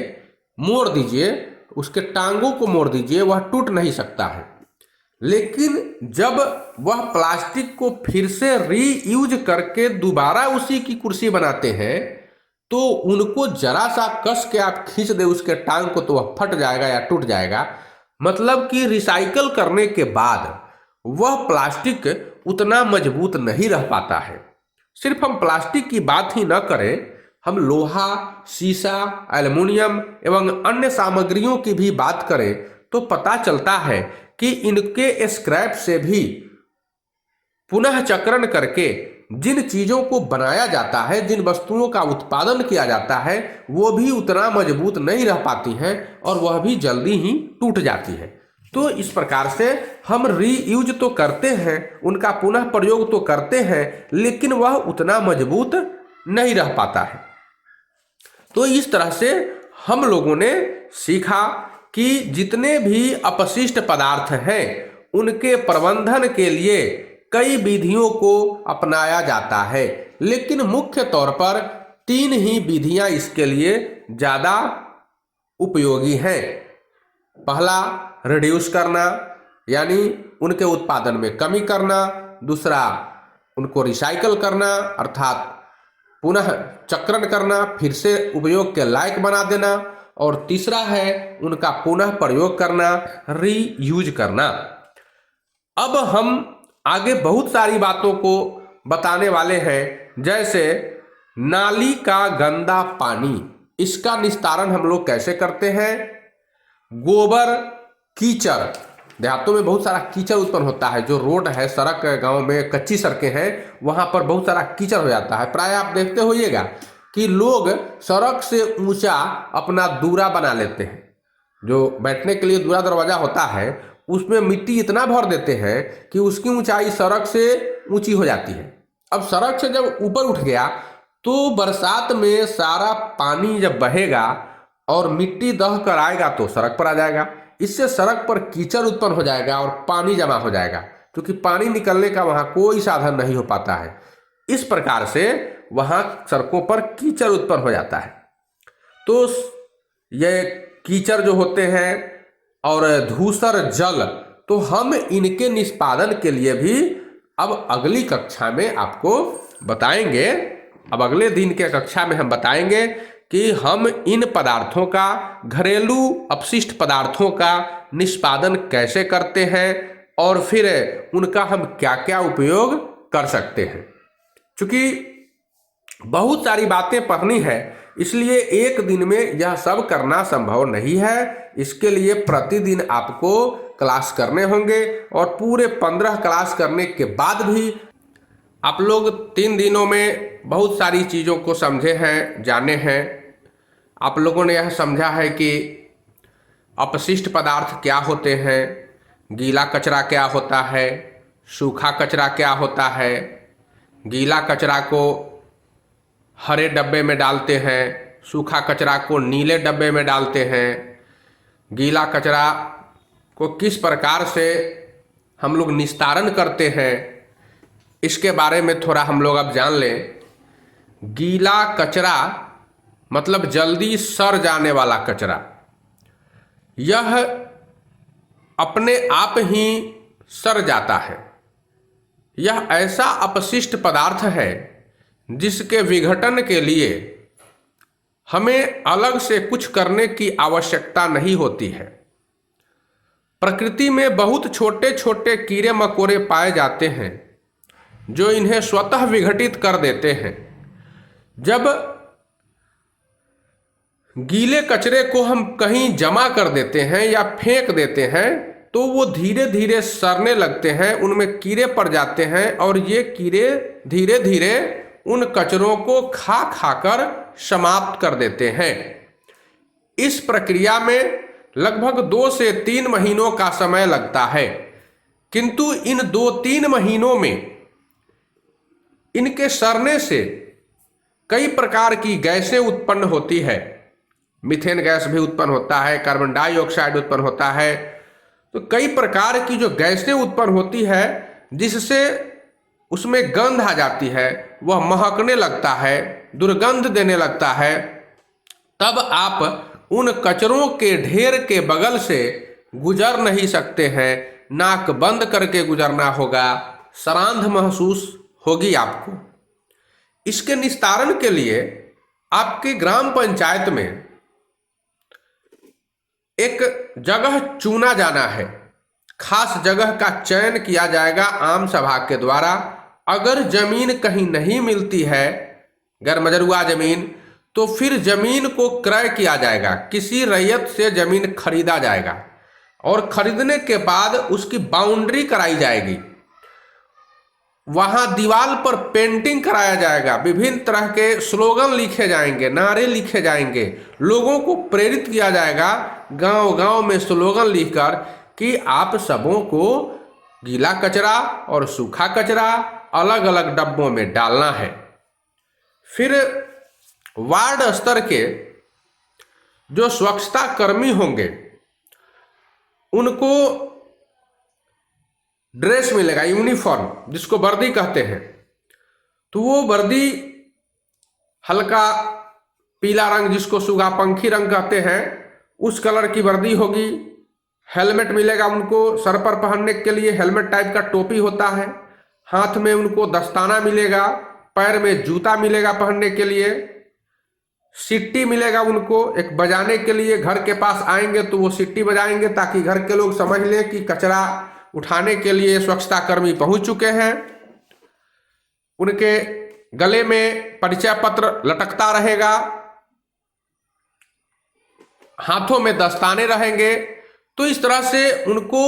मोड़ दीजिए, उसके टांगों को मोड़ दीजिए, वह टूट नहीं सकता है। लेकिन जब वह प्लास्टिक को फिर से रीयूज करके दोबारा उसी की कुर्सी बनाते हैं, तो उनको जरा सा कस के आप खींच दे उसके टांग को, तो वह फट जाएगा या टूट जाएगा। मतलब कि रिसाइकल करने के बाद वह प्लास्टिक उतना मजबूत नहीं रह पाता है। सिर्फ हम प्लास्टिक की बात ही न करें, हम लोहा, शीशा, एल्युमिनियम एवं अन्य सामग्रियों की भी बात करें तो पता चलता है कि इनके स्क्रैप से भी पुनः चक्रण करके जिन चीज़ों को बनाया जाता है, जिन वस्तुओं का उत्पादन किया जाता है, वो भी उतना मजबूत नहीं रह पाती हैं और वह भी जल्दी ही टूट जाती है। तो इस प्रकार से हम रीयूज तो करते हैं, उनका पुनः प्रयोग तो करते हैं, लेकिन वह उतना मजबूत नहीं रह पाता है। तो इस तरह से हम लोगों ने सीखा कि जितने भी अपशिष्ट पदार्थ हैं उनके प्रबंधन के लिए कई विधियों को अपनाया जाता है, लेकिन मुख्य तौर पर 3 ही विधियां इसके लिए ज़्यादा उपयोगी हैं। पहला, रिड्यूस करना, यानी उनके उत्पादन में कमी करना। दूसरा, उनको रिसाइकल करना, अर्थात पुनः चक्रण करना, फिर से उपयोग के लायक बना देना। और तीसरा है उनका पुनः प्रयोग करना, रीयूज करना। अब हम आगे बहुत सारी बातों को बताने वाले हैं, जैसे नाली का गंदा पानी, इसका निस्तारण हम लोग कैसे करते हैं। गोबर, कीचड़, देहातों में बहुत सारा कीचड़ उत्पन्न होता है, जो रोड है, सड़क है, गांव में कच्ची सड़कें हैं, वहां पर बहुत सारा कीचड़ हो जाता है। प्राय आप देखते होइएगा कि लोग सड़क से ऊंचा अपना दूरा बना लेते हैं। जो बैठने के लिए दूरा दरवाजा होता है, उसमें मिट्टी इतना भर देते हैं कि उसकी ऊंचाई सड़क से ऊंची हो जाती है। अब सड़क से जब ऊपर उठ गया तो बरसात में सारा पानी जब बहेगा और मिट्टी दह कर आएगा तो सड़क पर आ जाएगा। इससे सड़क पर कीचड़ उत्पन्न हो जाएगा और पानी जमा हो जाएगा, क्योंकि पानी निकलने का वहाँ कोई साधन नहीं हो पाता है। इस प्रकार से वहाँ सड़कों पर कीचड़ उत्पन्न हो जाता है। तो ये कीचड़ जो होते हैं और धूसर जल, तो हम इनके निष्पादन के लिए भी अब अगली कक्षा में आपको बताएंगे। अब अगले दिन के कक्षा में हम बताएंगे कि हम इन पदार्थों का, घरेलू अपशिष्ट पदार्थों का निष्पादन कैसे करते हैं और फिर उनका हम क्या क्या उपयोग कर सकते हैं। चूँकि बहुत सारी बातें पढ़नी है, इसलिए एक दिन में यह सब करना संभव नहीं है। इसके लिए प्रतिदिन आपको क्लास करने होंगे और पूरे 15 क्लास करने के बाद भी आप लोग 3 दिनों में बहुत सारी चीज़ों को समझे हैं, जाने हैं। आप लोगों ने यह समझा है कि अपशिष्ट पदार्थ क्या होते हैं, गीला कचरा क्या होता है, सूखा कचरा क्या होता है। गीला कचरा को हरे डब्बे में डालते हैं, सूखा कचरा को नीले डब्बे में डालते हैं। गीला कचरा को किस प्रकार से हम लोग निस्तारण करते हैं, इसके बारे में थोड़ा हम लोग अब जान लें। गीला कचरा मतलब जल्दी सड़ जाने वाला कचरा, यह अपने आप ही सड़ जाता है। यह ऐसा अपशिष्ट पदार्थ है जिसके विघटन के लिए हमें अलग से कुछ करने की आवश्यकता नहीं होती है। प्रकृति में बहुत छोटे छोटे कीड़े मकोड़े पाए जाते हैं जो इन्हें स्वतः विघटित कर देते हैं। जब गीले कचरे को हम कहीं जमा कर देते हैं या फेंक देते हैं तो वो धीरे धीरे सड़ने लगते हैं, उनमें कीड़े पड़ जाते हैं और ये कीड़े धीरे धीरे उन कचरों को खा खाकर समाप्त कर देते हैं। इस प्रक्रिया में लगभग 2 से 3 महीनों का समय लगता है, किंतु इन 2-3 महीनों में इनके सड़ने से कई प्रकार की गैसें उत्पन्न होती है। मीथेन गैस भी उत्पन्न होता है, कार्बन डाइऑक्साइड उत्पन्न होता है। तो कई प्रकार की जो गैसें उत्पन्न होती है जिससे उसमें गंध आ जाती है, वह महकने लगता है, दुर्गंध देने लगता है। तब आप उन कचरों के ढेर के बगल से गुजर नहीं सकते हैं, नाक बंद करके गुजरना होगा, सरांध महसूस होगी आपको। इसके निस्तारण के लिए आपके ग्राम पंचायत में एक जगह चुना जाना है, खास जगह का चयन किया जाएगा आम सभा के द्वारा। अगर जमीन कहीं नहीं मिलती है, गैर मजरूआ जमीन, तो फिर जमीन को क्रय किया जाएगा, किसी रैयत से जमीन खरीदा जाएगा और खरीदने के बाद उसकी बाउंड्री कराई जाएगी। वहां दीवार पर पेंटिंग कराया जाएगा, विभिन्न तरह के स्लोगन लिखे जाएंगे, नारे लिखे जाएंगे, लोगों को प्रेरित किया जाएगा गांव गांव में स्लोगन लिखकर कि आप सबों को गीला कचरा और सूखा कचरा अलग अलग डब्बों में डालना है। फिर वार्ड स्तर के जो स्वच्छता कर्मी होंगे उनको ड्रेस मिलेगा, यूनिफॉर्म जिसको वर्दी कहते हैं। तो वो वर्दी हल्का पीला रंग जिसको सुगापंखी रंग कहते हैं उस कलर की वर्दी होगी। हेलमेट मिलेगा उनको सर पर पहनने के लिए, हेलमेट टाइप का टोपी होता है। हाथ में उनको दस्ताना मिलेगा, पैर में जूता मिलेगा पहनने के लिए, सिट्टी मिलेगा उनको एक बजाने के लिए। घर के पास आएंगे तो वो सिट्टी बजाएंगे ताकि घर के लोग समझ लें कि कचरा उठाने के लिए स्वच्छता कर्मी पहुंच चुके हैं। उनके गले में परिचय पत्र लटकता रहेगा, हाथों में दस्ताने रहेंगे। तो इस तरह से उनको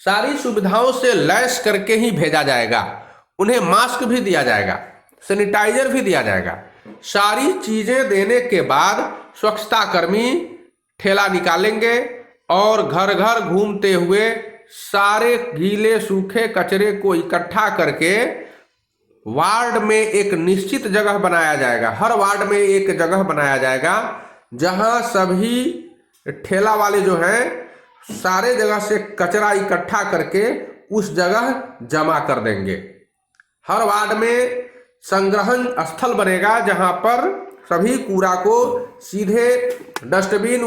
सारी सुविधाओं से लैस करके ही भेजा जाएगा। उन्हें मास्क भी दिया जाएगा, सैनिटाइजर भी दिया जाएगा। सारी चीजें देने के बाद स्वच्छता कर्मी ठेला निकालेंगे और घर घर घूमते हुए सारे गीले सूखे कचरे को इकट्ठा करके वार्ड में एक निश्चित जगह बनाया जाएगा। हर वार्ड में एक जगह बनाया जाएगा जहां सभी ठेला वाले जो हैं सारे जगह से कचरा इकट्ठा करके उस जगह जमा कर देंगे। हर वार्ड में संग्रहण स्थल बनेगा जहां पर सभी कूड़ा को सीधे डस्टबिन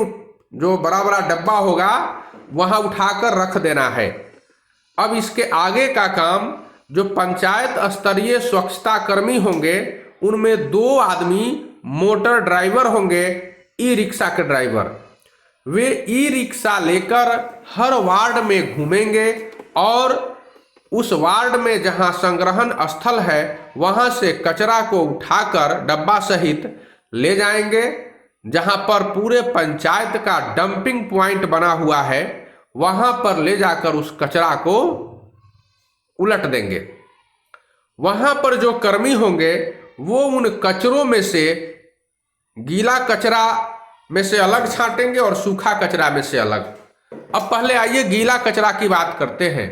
जो बड़ा बड़ा डब्बा होगा वहां उठाकर रख देना है। अब इसके आगे का काम जो पंचायत स्तरीय स्वच्छता कर्मी होंगे उनमें 2 आदमी मोटर ड्राइवर होंगे, ई रिक्शा के ड्राइवर। वे ई रिक्शा लेकर हर वार्ड में घूमेंगे और उस वार्ड में जहां संग्रहण स्थल है वहां से कचरा को उठाकर डब्बा सहित ले जाएंगे। जहां पर पूरे पंचायत का डंपिंग पॉइंट बना हुआ है वहां पर ले जाकर उस कचरा को उलट देंगे। वहां पर जो कर्मी होंगे वो उन कचरों में से गीला कचरा में से अलग छांटेंगे और सूखा कचरा में से अलग। अब पहले आइए गीला कचरा की बात करते हैं।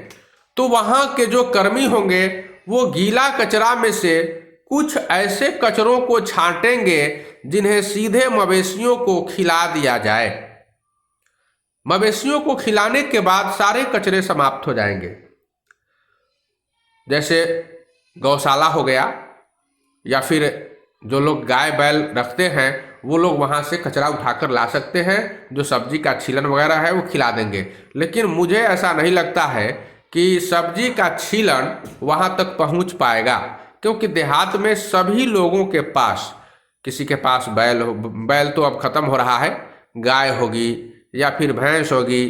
तो वहां के जो कर्मी होंगे वो गीला कचरा में से कुछ ऐसे कचरों को छांटेंगे जिन्हें सीधे मवेशियों को खिला दिया जाए। मवेशियों को खिलाने के बाद सारे कचरे समाप्त हो जाएंगे। जैसे गौशाला हो गया या फिर जो लोग गाय बैल रखते हैं वो लोग वहाँ से कचरा उठाकर ला सकते हैं, जो सब्जी का छीलन वगैरह है वो खिला देंगे। लेकिन मुझे ऐसा नहीं लगता है कि सब्जी का छीलन वहाँ तक पहुँच पाएगा, क्योंकि देहात में सभी लोगों के पास, किसी के पास बैल तो अब ख़त्म हो रहा है, गाय होगी या फिर भैंस होगी,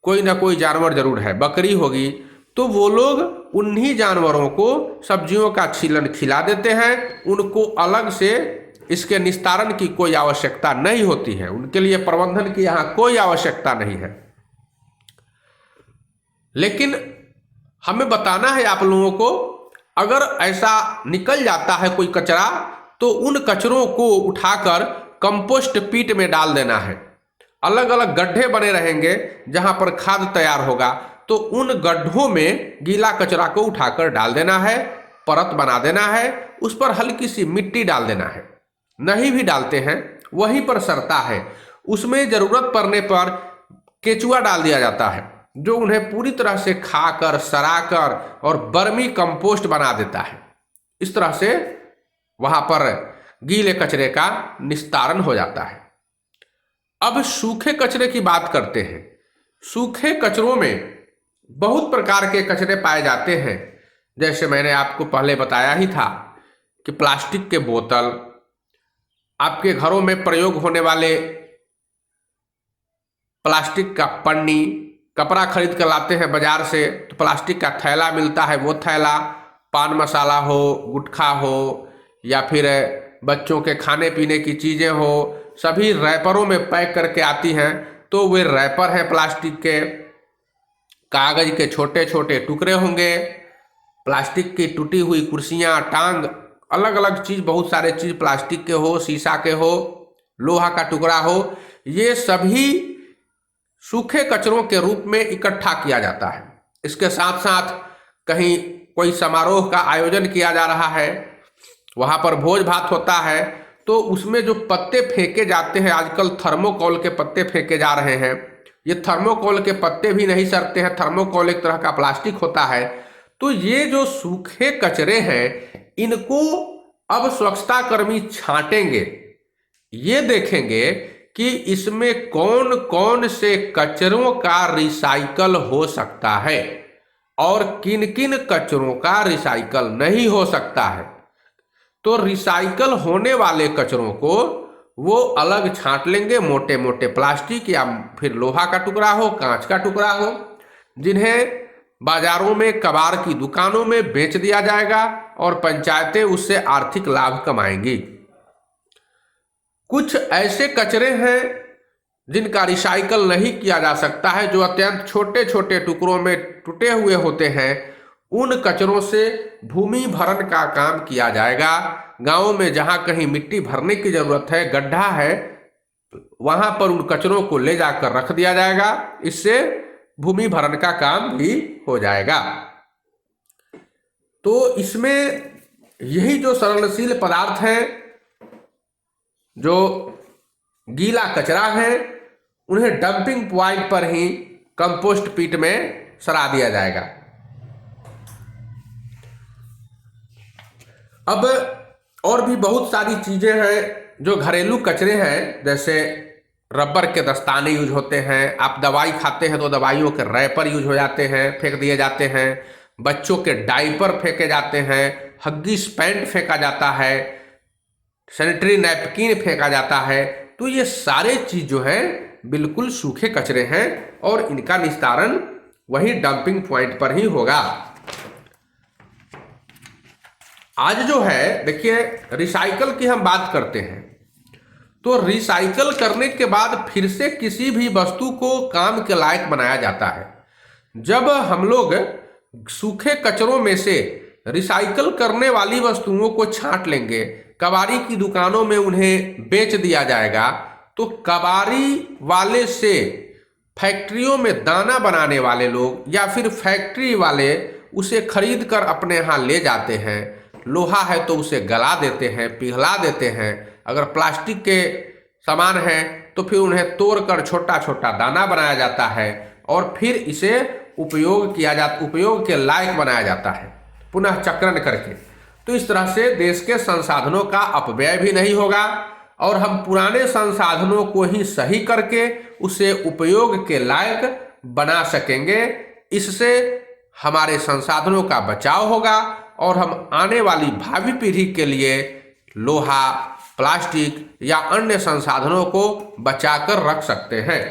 कोई ना कोई जानवर जरूर है, बकरी होगी, तो वो लोग उन्हीं जानवरों को सब्जियों का छीलन खिला देते हैं। उनको अलग से इसके निस्तारण की कोई आवश्यकता नहीं होती है, उनके लिए प्रबंधन की यहाँ कोई आवश्यकता नहीं है। लेकिन हमें बताना है आप लोगों को, अगर ऐसा निकल जाता है कोई कचरा तो उन कचरों को उठाकर कंपोस्ट पीट में डाल देना है। अलग अलग गड्ढे बने रहेंगे जहां पर खाद तैयार होगा, तो उन गड्ढों में गीला कचरा को उठाकर डाल देना है, परत बना देना है, उस पर हल्की सी मिट्टी डाल देना है। नहीं भी डालते हैं वहीं पर सरता है, उसमें जरूरत पड़ने पर केचुआ डाल दिया जाता है, जो उन्हें पूरी तरह से खाकर सड़ाकर और बर्मी कंपोस्ट बना देता है। इस तरह से वहां पर गीले कचरे का निस्तारण हो जाता है। अब सूखे कचरे की बात करते हैं। सूखे कचरों में बहुत प्रकार के कचरे पाए जाते हैं। जैसे मैंने आपको पहले बताया ही था कि प्लास्टिक के बोतल, आपके घरों में प्रयोग होने वाले प्लास्टिक का पन्नी, कपड़ा खरीद कर लाते हैं बाजार से तो प्लास्टिक का थैला मिलता है, वो थैला, पान मसाला हो, गुटखा हो, या फिर बच्चों के खाने पीने की चीज़ें हो, सभी रैपरों में पैक करके आती हैं। तो वे रैपर हैं प्लास्टिक के, कागज के छोटे छोटे टुकड़े होंगे, प्लास्टिक की टूटी हुई कुर्सियाँ, टांग, अलग अलग चीज़, बहुत सारे चीज़ प्लास्टिक के हो, शीशा के हो, लोहा का टुकड़ा हो, ये सभी सूखे कचरों के रूप में इकट्ठा किया जाता है। इसके साथ साथ कहीं कोई समारोह का आयोजन किया जा रहा है, वहाँ पर भोज भात होता है, तो उसमें जो पत्ते फेंके जाते हैं, आजकल थर्मोकोल के पत्ते फेंके जा रहे हैं। ये थर्मोकोल के पत्ते भी नहीं सड़ते हैं, थर्मोकोल एक तरह का प्लास्टिक होता है। तो ये जो सूखे कचरे हैं, इनको अब स्वच्छता कर्मी छांटेंगे, ये देखेंगे कि इसमें कौन कौन से कचरों का रिसाइकल हो सकता है और किन किन कचरों का रिसाइकल नहीं हो सकता है। तो रिसाइकल होने वाले कचरों को वो अलग छांट लेंगे, मोटे मोटे प्लास्टिक या फिर लोहा का टुकड़ा हो, कांच का टुकड़ा हो, जिन्हें बाजारों में, कबाड़ की दुकानों में बेच दिया जाएगा और पंचायतें उससे आर्थिक लाभ कमाएंगी। कुछ ऐसे कचरे हैं जिनका रिसाइकल नहीं किया जा सकता है, जो अत्यंत छोटे छोटे टुकड़ों में टूटे हुए होते हैं। उन कचरों से भूमि भरण का काम किया जाएगा। गांवों में जहां कहीं मिट्टी भरने की जरूरत है, गड्ढा है, वहां पर उन कचरों को ले जाकर रख दिया जाएगा। इससे भूमि भरण का काम भी हो जाएगा। तो इसमें यही जो सड़नशील पदार्थ हैं, जो गीला कचरा है, उन्हें डंपिंग पॉइंट पर ही कंपोस्ट पीट में सड़ा दिया जाएगा। अब और भी बहुत सारी चीजें हैं जो घरेलू कचरे हैं, जैसे रबर के दस्ताने यूज होते हैं, आप दवाई खाते हैं तो दवाइयों के रैपर यूज हो जाते हैं, फेंक दिए जाते हैं, बच्चों के डाइपर फेंके जाते हैं, हग्गिस पैंट फेंका जाता है, सैनिटरी नैपकिन फेंका जाता है। तो ये सारे चीज जो हैं बिल्कुल सूखे कचरे हैं और इनका निस्तारण वही डंपिंग पॉइंट पर ही होगा। आज जो है देखिए, रिसाइकल की हम बात करते हैं, तो रिसाइकल करने के बाद फिर से किसी भी वस्तु को काम के लायक बनाया जाता है। जब हम लोग सूखे कचरों में से रिसाइकल करने वाली वस्तुओं को छांट लेंगे, कबाड़ी की दुकानों में उन्हें बेच दिया जाएगा, तो कबाड़ी वाले से फैक्ट्रियों में दाना बनाने वाले लोग या फिर फैक्ट्री वाले उसे खरीद कर अपने यहाँ ले जाते हैं। लोहा है तो उसे गला देते हैं, पिघला देते हैं। अगर प्लास्टिक के सामान है तो फिर उन्हें तोड़कर छोटा छोटा दाना बनाया जाता है और फिर इसे उपयोग के लायक बनाया जाता है, पुनः चक्रण करके। तो इस तरह से देश के संसाधनों का अपव्यय भी नहीं होगा और हम पुराने संसाधनों को ही सही करके उसे उपयोग के लायक बना सकेंगे। इससे हमारे संसाधनों का बचाव होगा और हम आने वाली भावी पीढ़ी के लिए लोहा, प्लास्टिक या अन्य संसाधनों को बचाकर रख सकते हैं।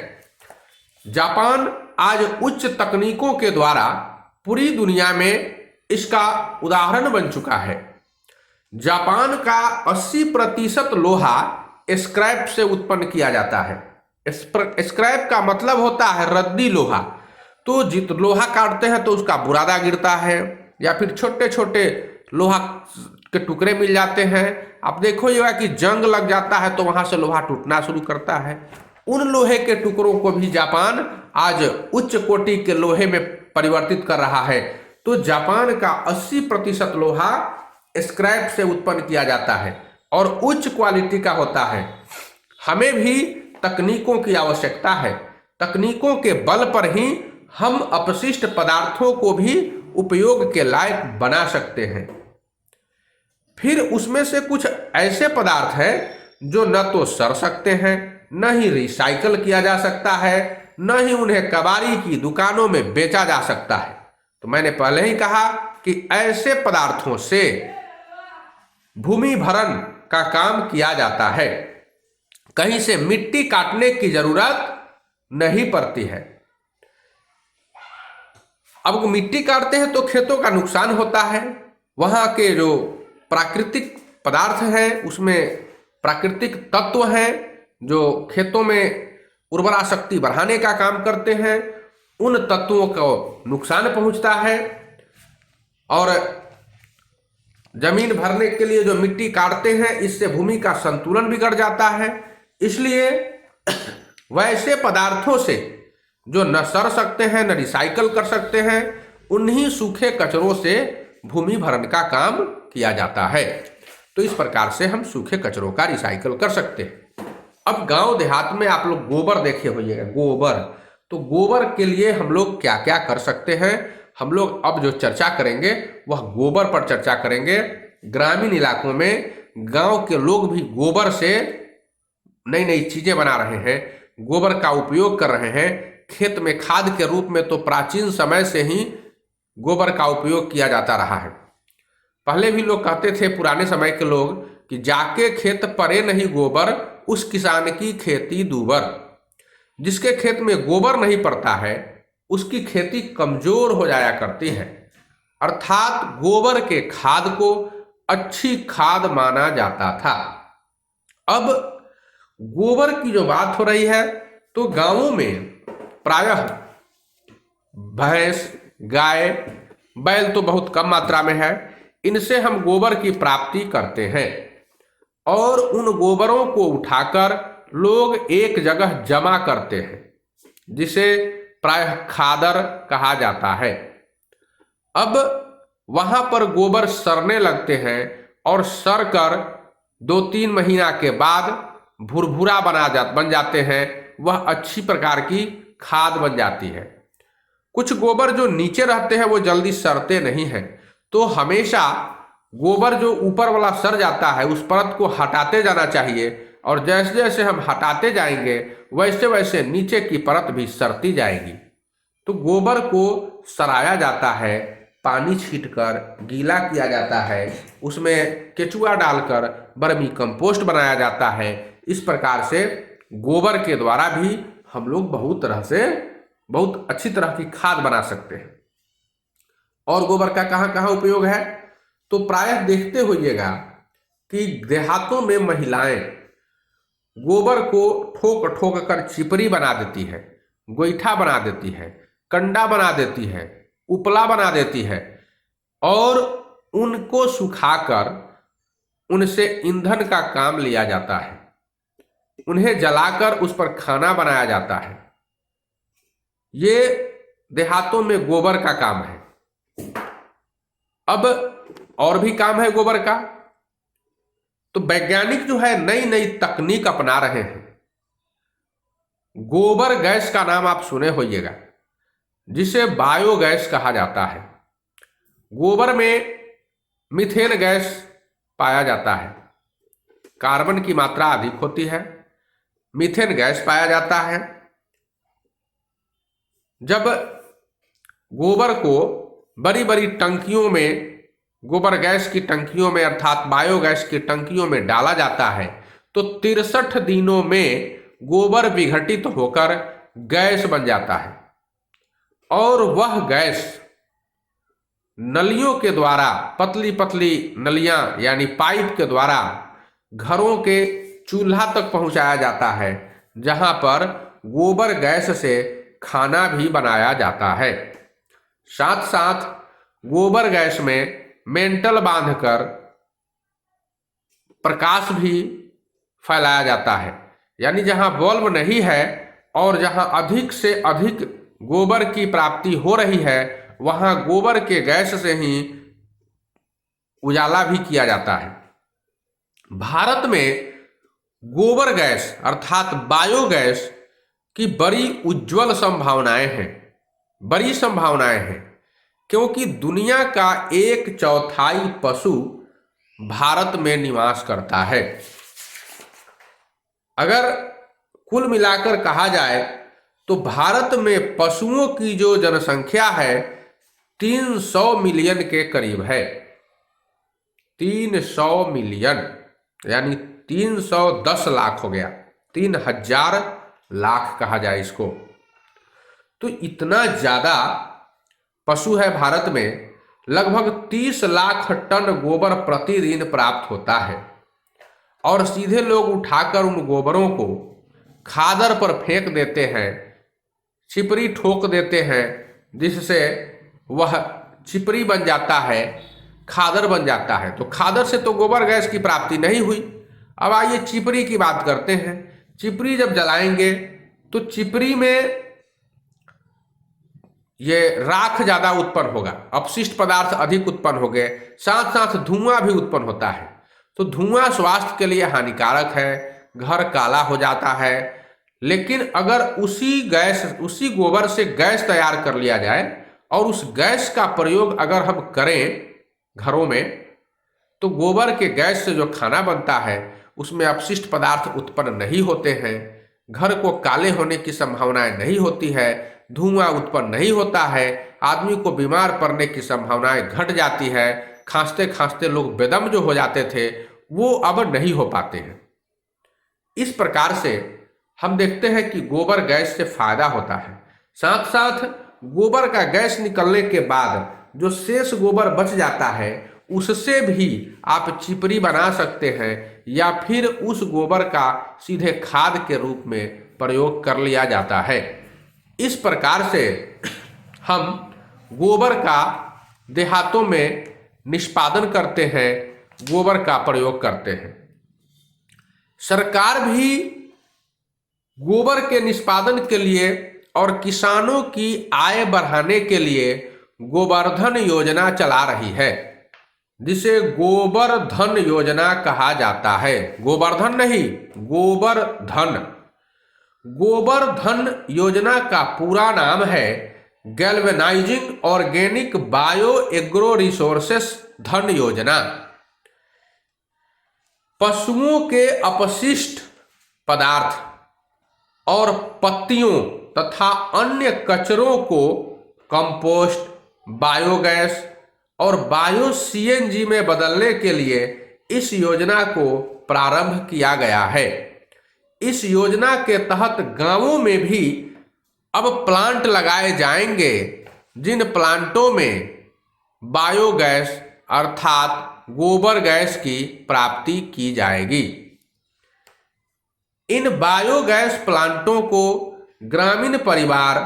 जापान आज उच्च तकनीकों के द्वारा पूरी दुनिया में इसका उदाहरण बन चुका है। जापान का 80% लोहा स्क्रैप से उत्पन्न किया जाता है। स्क्रैप का मतलब होता है रद्दी लोहा। तो जित लोहा काटते हैं तो उसका बुरादा गिरता है या फिर छोटे छोटे लोहा के टुकड़े मिल जाते हैं। आप देखो ये कि जंग लग जाता है तो वहां से लोहा टूटना शुरू करता है। उन लोहे के टुकड़ों को भी जापान आज उच्च कोटि के लोहे में परिवर्तित कर रहा है। तो जापान का 80% लोहा स्क्रैप से उत्पन्न किया जाता है और उच्च क्वालिटी का होता है। हमें भी तकनीकों की आवश्यकता है। तकनीकों के बल पर ही हम अपशिष्ट पदार्थों को भी उपयोग के लायक बना सकते हैं। फिर उसमें से कुछ ऐसे पदार्थ हैं जो न तो सड़ सकते हैं, न ही रिसाइकल किया जा सकता है, न ही उन्हें कबाड़ी की दुकानों में बेचा जा सकता है। तो मैंने पहले ही कहा कि ऐसे पदार्थों से भूमि भरण का काम किया जाता है। कहीं से मिट्टी काटने की जरूरत नहीं पड़ती है। अब मिट्टी काटते हैं तो खेतों का नुकसान होता है। वहां के जो प्राकृतिक पदार्थ हैं उसमें प्राकृतिक तत्व हैं जो खेतों में उर्वरा शक्ति बढ़ाने का काम करते हैं, उन तत्वों को नुकसान पहुंचता है। और जमीन भरने के लिए जो मिट्टी काटते हैं इससे भूमि का संतुलन बिगड़ जाता है। इसलिए वैसे पदार्थों से जो न सड़ सकते हैं न रिसाइकल कर सकते हैं, उन्हीं सूखे कचरों से भूमि भरण का काम किया जाता है। तो इस प्रकार से हम सूखे कचरों का रिसाइकल कर सकते हैं। अब गांव देहात में आप लोग गोबर देखे होइएगा, गोबर। तो गोबर के लिए हम लोग क्या क्या कर सकते हैं, हम लोग अब जो चर्चा करेंगे वह गोबर पर चर्चा करेंगे। ग्रामीण इलाकों में गांव के लोग भी गोबर से नई नई चीजें बना रहे हैं, गोबर का उपयोग कर रहे हैं। खेत में खाद के रूप में तो प्राचीन समय से ही गोबर का उपयोग किया जाता रहा है। पहले भी लोग कहते थे, पुराने समय के लोग, कि जाके खेत परे नहीं गोबर, उस किसान की खेती दूबर। जिसके खेत में गोबर नहीं पड़ता है उसकी खेती कमजोर हो जाया करती है। अर्थात गोबर के खाद को अच्छी खाद माना जाता था। अब गोबर की जो बात हो रही है तो गांवों में प्रायः भैंस, गाय, बैल तो बहुत कम मात्रा में है, इनसे हम गोबर की प्राप्ति करते हैं और उन गोबरों को उठाकर लोग एक जगह जमा करते हैं, जिसे प्रायः खादर कहा जाता है। अब वहां पर गोबर सड़ने लगते हैं और सड़कर 2-3 महीना के बाद भुरभुरा बन जाते हैं। वह अच्छी प्रकार की खाद बन जाती है। कुछ गोबर जो नीचे रहते हैं वो जल्दी सड़ते नहीं हैं, तो हमेशा गोबर जो ऊपर वाला सड़ जाता है उस परत को हटाते जाना चाहिए और जैसे जैसे हम हटाते जाएंगे वैसे वैसे नीचे की परत भी सड़ती जाएगी। तो गोबर को सड़ाया जाता है, पानी छींटकर गीला किया जाता है, उसमें केचुआ डालकर वर्मी कंपोस्ट बनाया जाता है। इस प्रकार से गोबर के द्वारा भी हम लोग बहुत अच्छी तरह की खाद बना सकते हैं। और गोबर का कहाँ कहाँ उपयोग है, तो प्रायः देखते होइएगा कि देहातों में महिलाएं गोबर को ठोक ठोक कर चिपरी बना देती है, गोईठा बना देती है, कंडा बना देती है, उपला बना देती है और उनको सुखाकर उनसे ईंधन का काम लिया जाता है। उन्हें जलाकर उस पर खाना बनाया जाता है। ये देहातों में गोबर का काम है। अब और भी काम है गोबर का। तो वैज्ञानिक जो है नई नई तकनीक अपना रहे हैं। गोबर गैस का नाम आप सुने होइएगा, जिसे बायोगैस कहा जाता है। गोबर में मीथेन गैस पाया जाता है, कार्बन की मात्रा अधिक होती है, मीथेन गैस पाया जाता है। जब गोबर को बड़ी बड़ी टंकियों में, गोबर गैस की टंकियों में अर्थात बायोगैस की टंकियों में डाला जाता है तो 63 दिनों में गोबर विघटित होकर गैस बन जाता है। और वह गैस नलियों के द्वारा, पतली पतली नलियां यानी पाइप के द्वारा घरों के चूल्हा तक पहुंचाया जाता है, जहां पर गोबर गैस से खाना भी बनाया जाता है। साथ साथ गोबर गैस में मेंटल बांधकर प्रकाश भी फैलाया जाता है, यानी जहां बल्ब नहीं है और जहां अधिक से अधिक गोबर की प्राप्ति हो रही है, वहां गोबर के गैस से ही उजाला भी किया जाता है। भारत में गोबर गैस अर्थात बायोगैस की बड़ी उज्जवल संभावनाएं हैं, बड़ी संभावनाएं हैं, क्योंकि दुनिया का 1/4 पशु भारत में निवास करता है। अगर कुल मिलाकर कहा जाए तो भारत में पशुओं की जो जनसंख्या है 300 मिलियन के करीब है। 300 मिलियन यानी 310 लाख हो गया, 3000 लाख कहा जाए इसको। तो इतना ज्यादा पशु है भारत में, लगभग 30 लाख टन गोबर प्रतिदिन प्राप्त होता है और सीधे लोग उठाकर उन गोबरों को खादर पर फेंक देते हैं, चिपरी ठोक देते हैं, जिससे वह चिपरी बन जाता है, खादर बन जाता है। तो खादर से तो गोबर गैस की प्राप्ति नहीं हुई। अब आइए चिपरी की बात करते हैं। चिपरी जब जलाएंगे तो चिपरी में ये राख ज्यादा उत्पन्न होगा, अपशिष्ट पदार्थ अधिक उत्पन्न हो गए, साथ साथ धुआं भी उत्पन्न होता है। तो धुआं स्वास्थ्य के लिए हानिकारक है, घर काला हो जाता है। लेकिन अगर उसी गोबर से गैस तैयार कर लिया जाए और उस गैस का प्रयोग अगर हम करें घरों में, तो गोबर के गैस से जो खाना बनता है उसमें अपशिष्ट पदार्थ उत्पन्न नहीं होते हैं, घर को काले होने की संभावनाएं नहीं होती है, धुआं उत्पन्न नहीं होता है, आदमी को बीमार पड़ने की संभावनाएं घट जाती है। खांसते खांसते लोग बेदम जो हो जाते थे वो अब नहीं हो पाते हैं। इस प्रकार से हम देखते हैं कि गोबर गैस से फायदा होता है। साथ साथ गोबर का गैस निकलने के बाद जो शेष गोबर बच जाता है उससे भी आप चिपरी बना सकते हैं या फिर उस गोबर का सीधे खाद के रूप में प्रयोग कर लिया जाता है। इस प्रकार से हम गोबर का देहातों में निष्पादन करते हैं, गोबर का प्रयोग करते हैं। सरकार भी गोबर के निष्पादन के लिए और किसानों की आय बढ़ाने के लिए गोवर्धन योजना चला रही है, जिसे गोबर धन योजना कहा जाता है। गोवर्धन नहीं, गोबरधन। गोबरधन योजना का पूरा नाम है galvanising organic bio agro resources धन योजना। पशुओं के अपशिष्ट पदार्थ और पत्तियों तथा अन्य कचरों को कंपोस्ट, बायोगैस और बायो सीएनजी में बदलने के लिए इस योजना को प्रारंभ किया गया है। इस योजना के तहत गांवों में भी अब प्लांट लगाए जाएंगे, जिन प्लांटों में बायोगैस अर्थात गोबर गैस की प्राप्ति की जाएगी। इन बायोगैस प्लांटों को ग्रामीण परिवार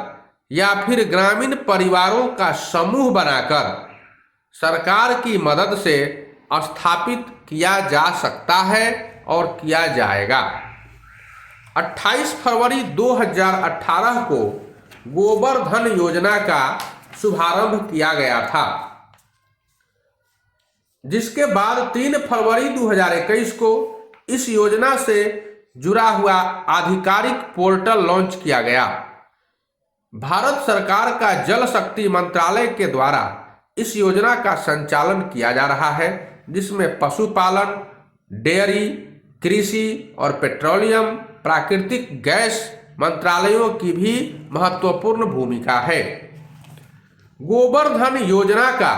या फिर ग्रामीण परिवारों का समूह बनाकर सरकार की मदद से स्थापित किया जा सकता है और किया जाएगा। 28 फरवरी 2018 को गोबरधन योजना का शुभारंभ किया गया था, जिसके बाद 3 फरवरी 2021 को इस योजना से जुड़ा हुआ आधिकारिक पोर्टल लॉन्च किया गया। भारत सरकार का जल शक्ति मंत्रालय के द्वारा इस योजना का संचालन किया जा रहा है, जिसमें पशुपालन, डेयरी, कृषि और पेट्रोलियम, प्राकृतिक गैस मंत्रालयों की भी महत्वपूर्ण भूमिका है। गोबरधन योजना का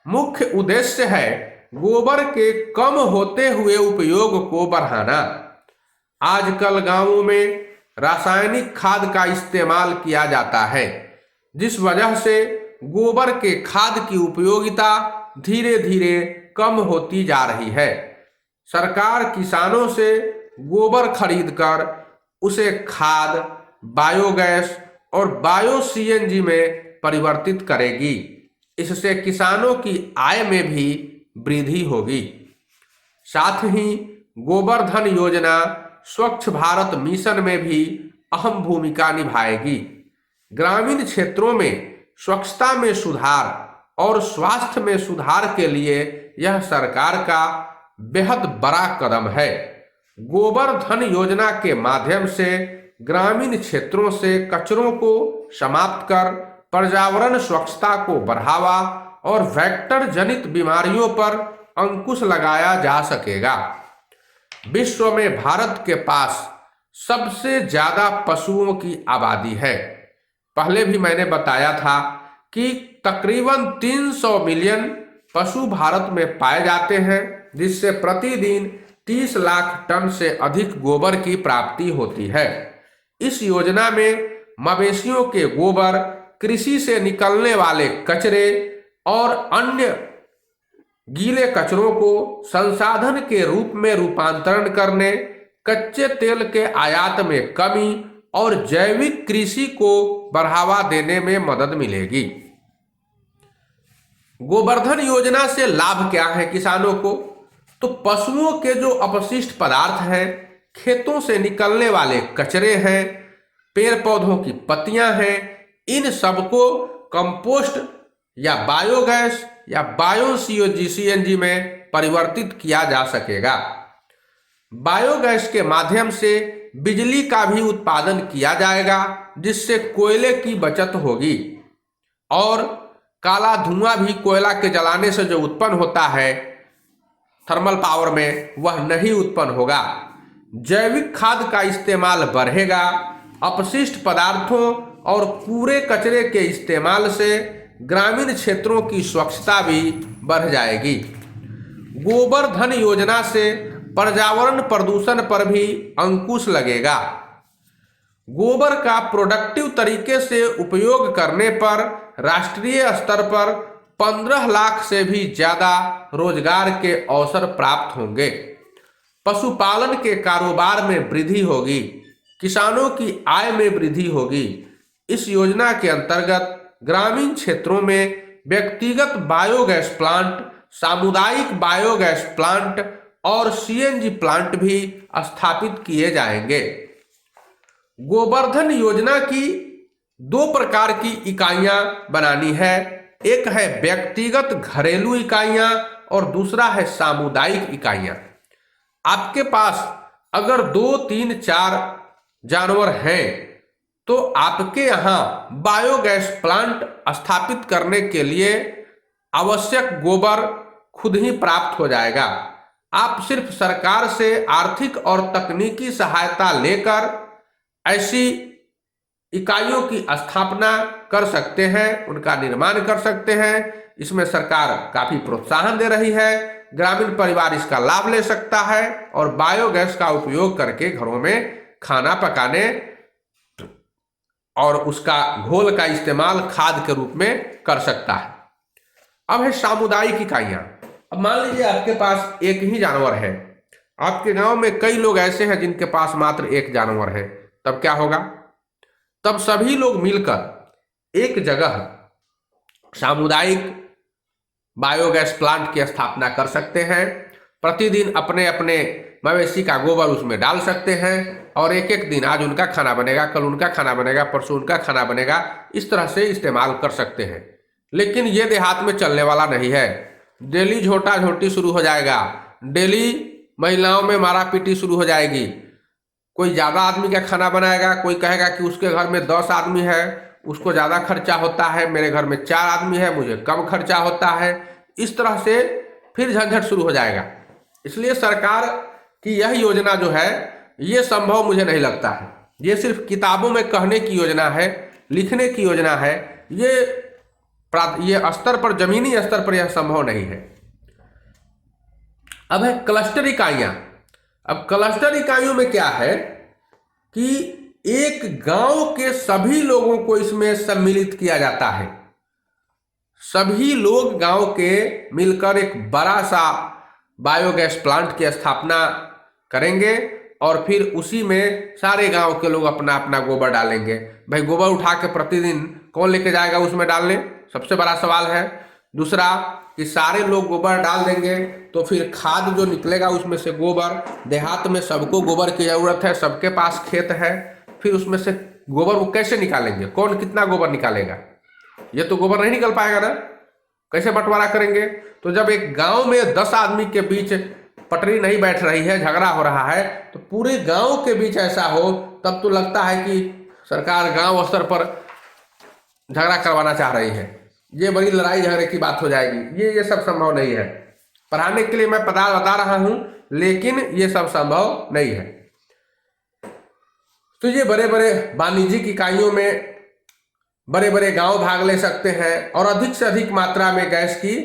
मुख्य उद्देश्य है गोबर के कम होते हुए उपयोग को बढ़ाना। आजकल गांवों में रासायनिक खाद का इस्तेमाल किया जाता है, जिस वजह से गोबर के खाद की उपयोगिता धीरे धीरे कम होती जा रही है। सरकार किसानों से गोबर खरीदकर उसे खाद, बायोगैस और बायो सीएनजी में परिवर्तित करेगी। इससे किसानों की आय में भी वृद्धि होगी। साथ ही गोबर धन योजना स्वच्छ भारत मिशन में भी अहम भूमिका निभाएगी। ग्रामीण क्षेत्रों में स्वच्छता में सुधार और स्वास्थ्य में सुधार के लिए यह सरकार का बेहद बड़ा कदम है। गोबर धन योजना के माध्यम से ग्रामीण क्षेत्रों से कचरों को समाप्त कर पर्यावरण स्वच्छता को बढ़ावा और वेक्टर जनित बीमारियों पर अंकुश लगाया जा सकेगा। विश्व में भारत के पास सबसे ज्यादा पशुओं की आबादी है। पहले भी मैंने बताया था कि तकरीबन 300 मिलियन पशु भारत में पाए जाते हैं, जिससे प्रतिदिन 30 लाख टन से अधिक गोबर की प्राप्ति होती है। इस योजना में मवेशियों के गोबर, कृषि से निकलने वाले कचरे और अन्य गीले कचरों को संसाधन के रूप में रूपांतरण करने, कच्चे तेल के आयात में कमी और जैविक कृषि को बढ़ावा देने में मदद मिलेगी। गोवर्धन योजना से लाभ क्या है किसानों को? तो पशुओं के जो अपशिष्ट पदार्थ हैं, खेतों से निकलने वाले कचरे हैं, पेड़ पौधों की पत्तियां हैं, इन सबको कंपोस्ट या बायोगैस या बायो सीएनजी में परिवर्तित किया जा सकेगा। बायोगैस के माध्यम से बिजली का भी उत्पादन किया जाएगा, जिससे कोयले की बचत होगी और काला धुआं भी कोयला के जलाने से जो उत्पन्न होता है थर्मल पावर में, वह नहीं उत्पन्न होगा। जैविक खाद का इस्तेमाल बढ़ेगा। अपशिष्ट पदार्थों और कूड़े कचरे के इस्तेमाल से ग्रामीण क्षेत्रों की स्वच्छता भी बढ़ जाएगी। गोबर धन योजना से पर्यावरण प्रदूषण पर भी अंकुश लगेगा। गोबर का प्रोडक्टिव तरीके से उपयोग करने पर राष्ट्रीय स्तर पर 15 लाख से भी ज्यादा रोजगार के अवसर प्राप्त होंगे। पशुपालन के कारोबार में वृद्धि होगी। किसानों की आय में वृद्धि होगी। इस योजना के अंतर्गत ग्रामीण क्षेत्रों में व्यक्तिगत बायोगैस प्लांट, सामुदायिक बायोगैस प्लांट और सीएनजी प्लांट भी स्थापित किए जाएंगे। गोवर्धन योजना की 2 प्रकार की इकाइयां बनानी है। एक है व्यक्तिगत घरेलू इकाइयां और दूसरा है सामुदायिक इकाइयां। आपके पास अगर 2, 3, 4 जानवर हैं तो आपके यहाँ बायोगैस प्लांट स्थापित करने के लिए आवश्यक गोबर खुद ही प्राप्त हो जाएगा। आप सिर्फ सरकार से आर्थिक और तकनीकी सहायता लेकर ऐसी इकाइयों की स्थापना कर सकते हैं, उनका निर्माण कर सकते हैं। इसमें सरकार काफी प्रोत्साहन दे रही है। ग्रामीण परिवार इसका लाभ ले सकता है और बायोगैस का उपयोग करके घरों में खाना पकाने और उसका घोल का इस्तेमाल खाद के रूप में कर सकता है। अब है सामुदायिक इकाइयां। अब मान लीजिए आपके पास एक ही जानवर है। आपके गांव में कई लोग ऐसे हैं जिनके पास मात्र एक जानवर है। तब क्या होगा? तब सभी लोग मिलकर एक जगह सामुदायिक बायोगैस प्लांट की स्थापना कर सकते हैं। प्रतिदिन अपने अपने मवेशी का गोबर उसमें डाल सकते हैं और एक एक दिन आज उनका खाना बनेगा, कल उनका खाना बनेगा, परसों उनका खाना बनेगा, इस तरह से इस्तेमाल कर सकते हैं। लेकिन ये देहात में चलने वाला नहीं है। डेली झोटा झोटी शुरू हो जाएगा। डेली महिलाओं में मारा पीटी शुरू हो जाएगी। कोई ज़्यादा आदमी का खाना बनाएगा, कोई कहेगा कि उसके घर में 10 आदमी है, उसको ज़्यादा खर्चा होता है, मेरे घर में 4 आदमी है, मुझे कम खर्चा होता है। इस तरह से फिर झंझट शुरू हो जाएगा। इसलिए सरकार की यह योजना जो है ये संभव मुझे नहीं लगता है। ये सिर्फ किताबों में कहने की योजना है, लिखने की योजना है। ये स्तर पर, जमीनी स्तर पर यह संभव नहीं है। अब है क्लस्टर इकाइयां। अब क्लस्टर इकाइयों में क्या है कि एक गांव के सभी लोगों को इसमें सम्मिलित किया जाता है। सभी लोग गांव के मिलकर एक बड़ा सा बायोगैस प्लांट की स्थापना करेंगे और फिर उसी में सारे गांव के लोग अपना अपना गोबर डालेंगे। भाई गोबर उठा के प्रतिदिन कौन लेके जाएगा उसमें डालने, सबसे बड़ा सवाल है। दूसरा कि सारे लोग गोबर डाल देंगे तो फिर खाद जो निकलेगा उसमें से गोबर, देहात में सबको गोबर की जरूरत है, सबके पास खेत है, फिर उसमें से गोबर वो कैसे निकालेंगे, कौन कितना गोबर निकालेगा, ये तो गोबर नहीं निकल पाएगा ना, कैसे बंटवारा करेंगे। तो जब एक गांव में 10 आदमी के बीच पटरी नहीं बैठ रही है, झगड़ा हो रहा है, तो पूरे गांव के बीच ऐसा हो तब तो लगता है कि सरकार गांव स्तर पर झगड़ा करवाना चाह रही है, ये बड़ी लड़ाई झगड़े की बात हो जाएगी। ये सब संभव नहीं है। पढ़ाने के लिए मैं बता रहा हूं, लेकिन ये सब संभव नहीं है। तो ये बड़े बड़े वाणिज्यिक इकाइयों में बड़े बड़े गांव भाग ले सकते हैं और अधिक से अधिक मात्रा में गैस की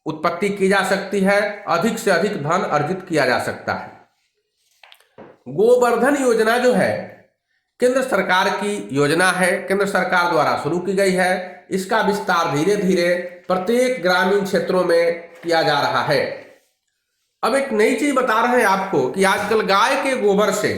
उत्पत्ति की जा सकती है, अधिक से अधिक धन अर्जित किया जा सकता है। गोवर्धन योजना जो है केंद्र सरकार की योजना है, केंद्र सरकार द्वारा शुरू की गई है। इसका विस्तार धीरे धीरे प्रत्येक ग्रामीण क्षेत्रों में किया जा रहा है। अब एक नई चीज बता रहे हैं आपको कि आजकल गाय के गोबर से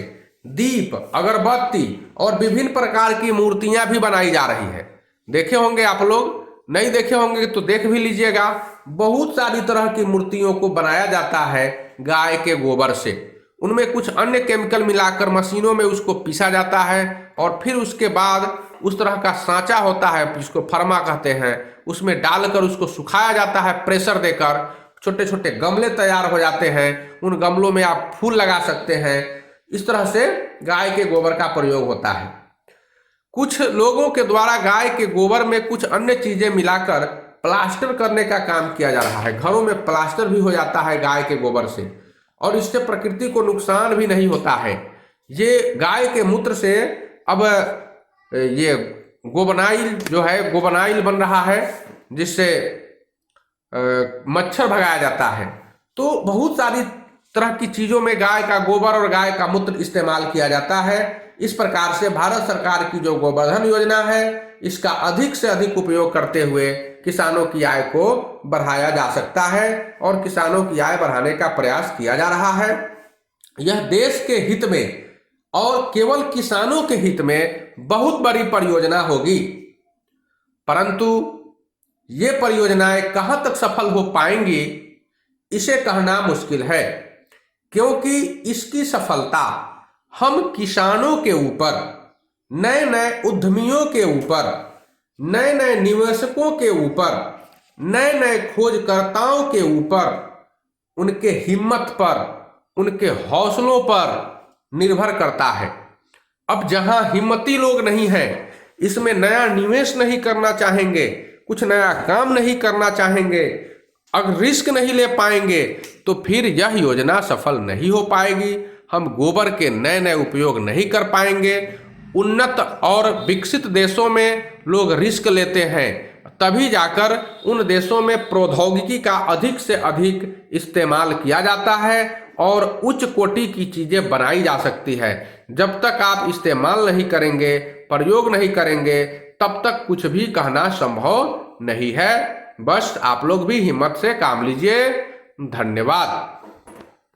दीप, अगरबत्ती और विभिन्न प्रकार की मूर्तियां भी बनाई जा रही है। देखे होंगे आप लोग, नहीं देखे होंगे तो देख भी लीजिएगा। बहुत सारी तरह की मूर्तियों को बनाया जाता है गाय के गोबर से। उनमें कुछ अन्य केमिकल मिलाकर मशीनों में उसको पीसा जाता है और फिर उसके बाद उस तरह का सांचा होता है जिसको फरमा कहते हैं, उसमें डालकर उसको सुखाया जाता है प्रेशर देकर। छोटे छोटे गमले तैयार हो जाते हैं, उन गमलों में आप फूल लगा सकते हैं। इस तरह से गाय के गोबर का प्रयोग होता है। कुछ लोगों के द्वारा गाय के गोबर में कुछ अन्य चीजें मिलाकर प्लास्टर करने का काम किया जा रहा है। घरों में प्लास्टर भी हो जाता है गाय के गोबर से और इससे प्रकृति को नुकसान भी नहीं होता है। ये गाय के मूत्र से अब ये गोबनाइल जो है, गोबनाइल बन रहा है जिससे मच्छर भगाया जाता है। तो बहुत सारी तरह की चीजों में गाय का गोबर और गाय का मूत्र इस्तेमाल किया जाता है। इस प्रकार से भारत सरकार की जो गोवर्धन योजना है, इसका अधिक से अधिक उपयोग करते हुए किसानों की आय को बढ़ाया जा सकता है और किसानों की आय बढ़ाने का प्रयास किया जा रहा है। यह देश के हित में और केवल किसानों के हित में बहुत बड़ी परियोजना होगी, परंतु ये परियोजनाएं कहां तक सफल हो पाएंगी इसे कहना मुश्किल है, क्योंकि इसकी सफलता हम किसानों के ऊपर, नए नए उद्यमियों के ऊपर, नए नए निवेशकों के ऊपर, नए नए खोजकर्ताओं के ऊपर, उनके हिम्मत पर, उनके हौसलों पर निर्भर करता है। अब जहां हिम्मती लोग नहीं हैं, इसमें नया निवेश नहीं करना चाहेंगे, कुछ नया काम नहीं करना चाहेंगे, अगर रिस्क नहीं ले पाएंगे तो फिर यह योजना सफल नहीं हो पाएगी। हम गोबर के नए नए उपयोग नहीं कर पाएंगे। उन्नत और विकसित देशों में लोग रिस्क लेते हैं, तभी जाकर उन देशों में प्रौद्योगिकी का अधिक से अधिक इस्तेमाल किया जाता है और उच्च कोटि की चीजें बनाई जा सकती है। जब तक आप इस्तेमाल नहीं करेंगे, प्रयोग नहीं करेंगे, तब तक कुछ भी कहना संभव नहीं है। बस आप लोग भी हिम्मत से काम लीजिए। धन्यवाद।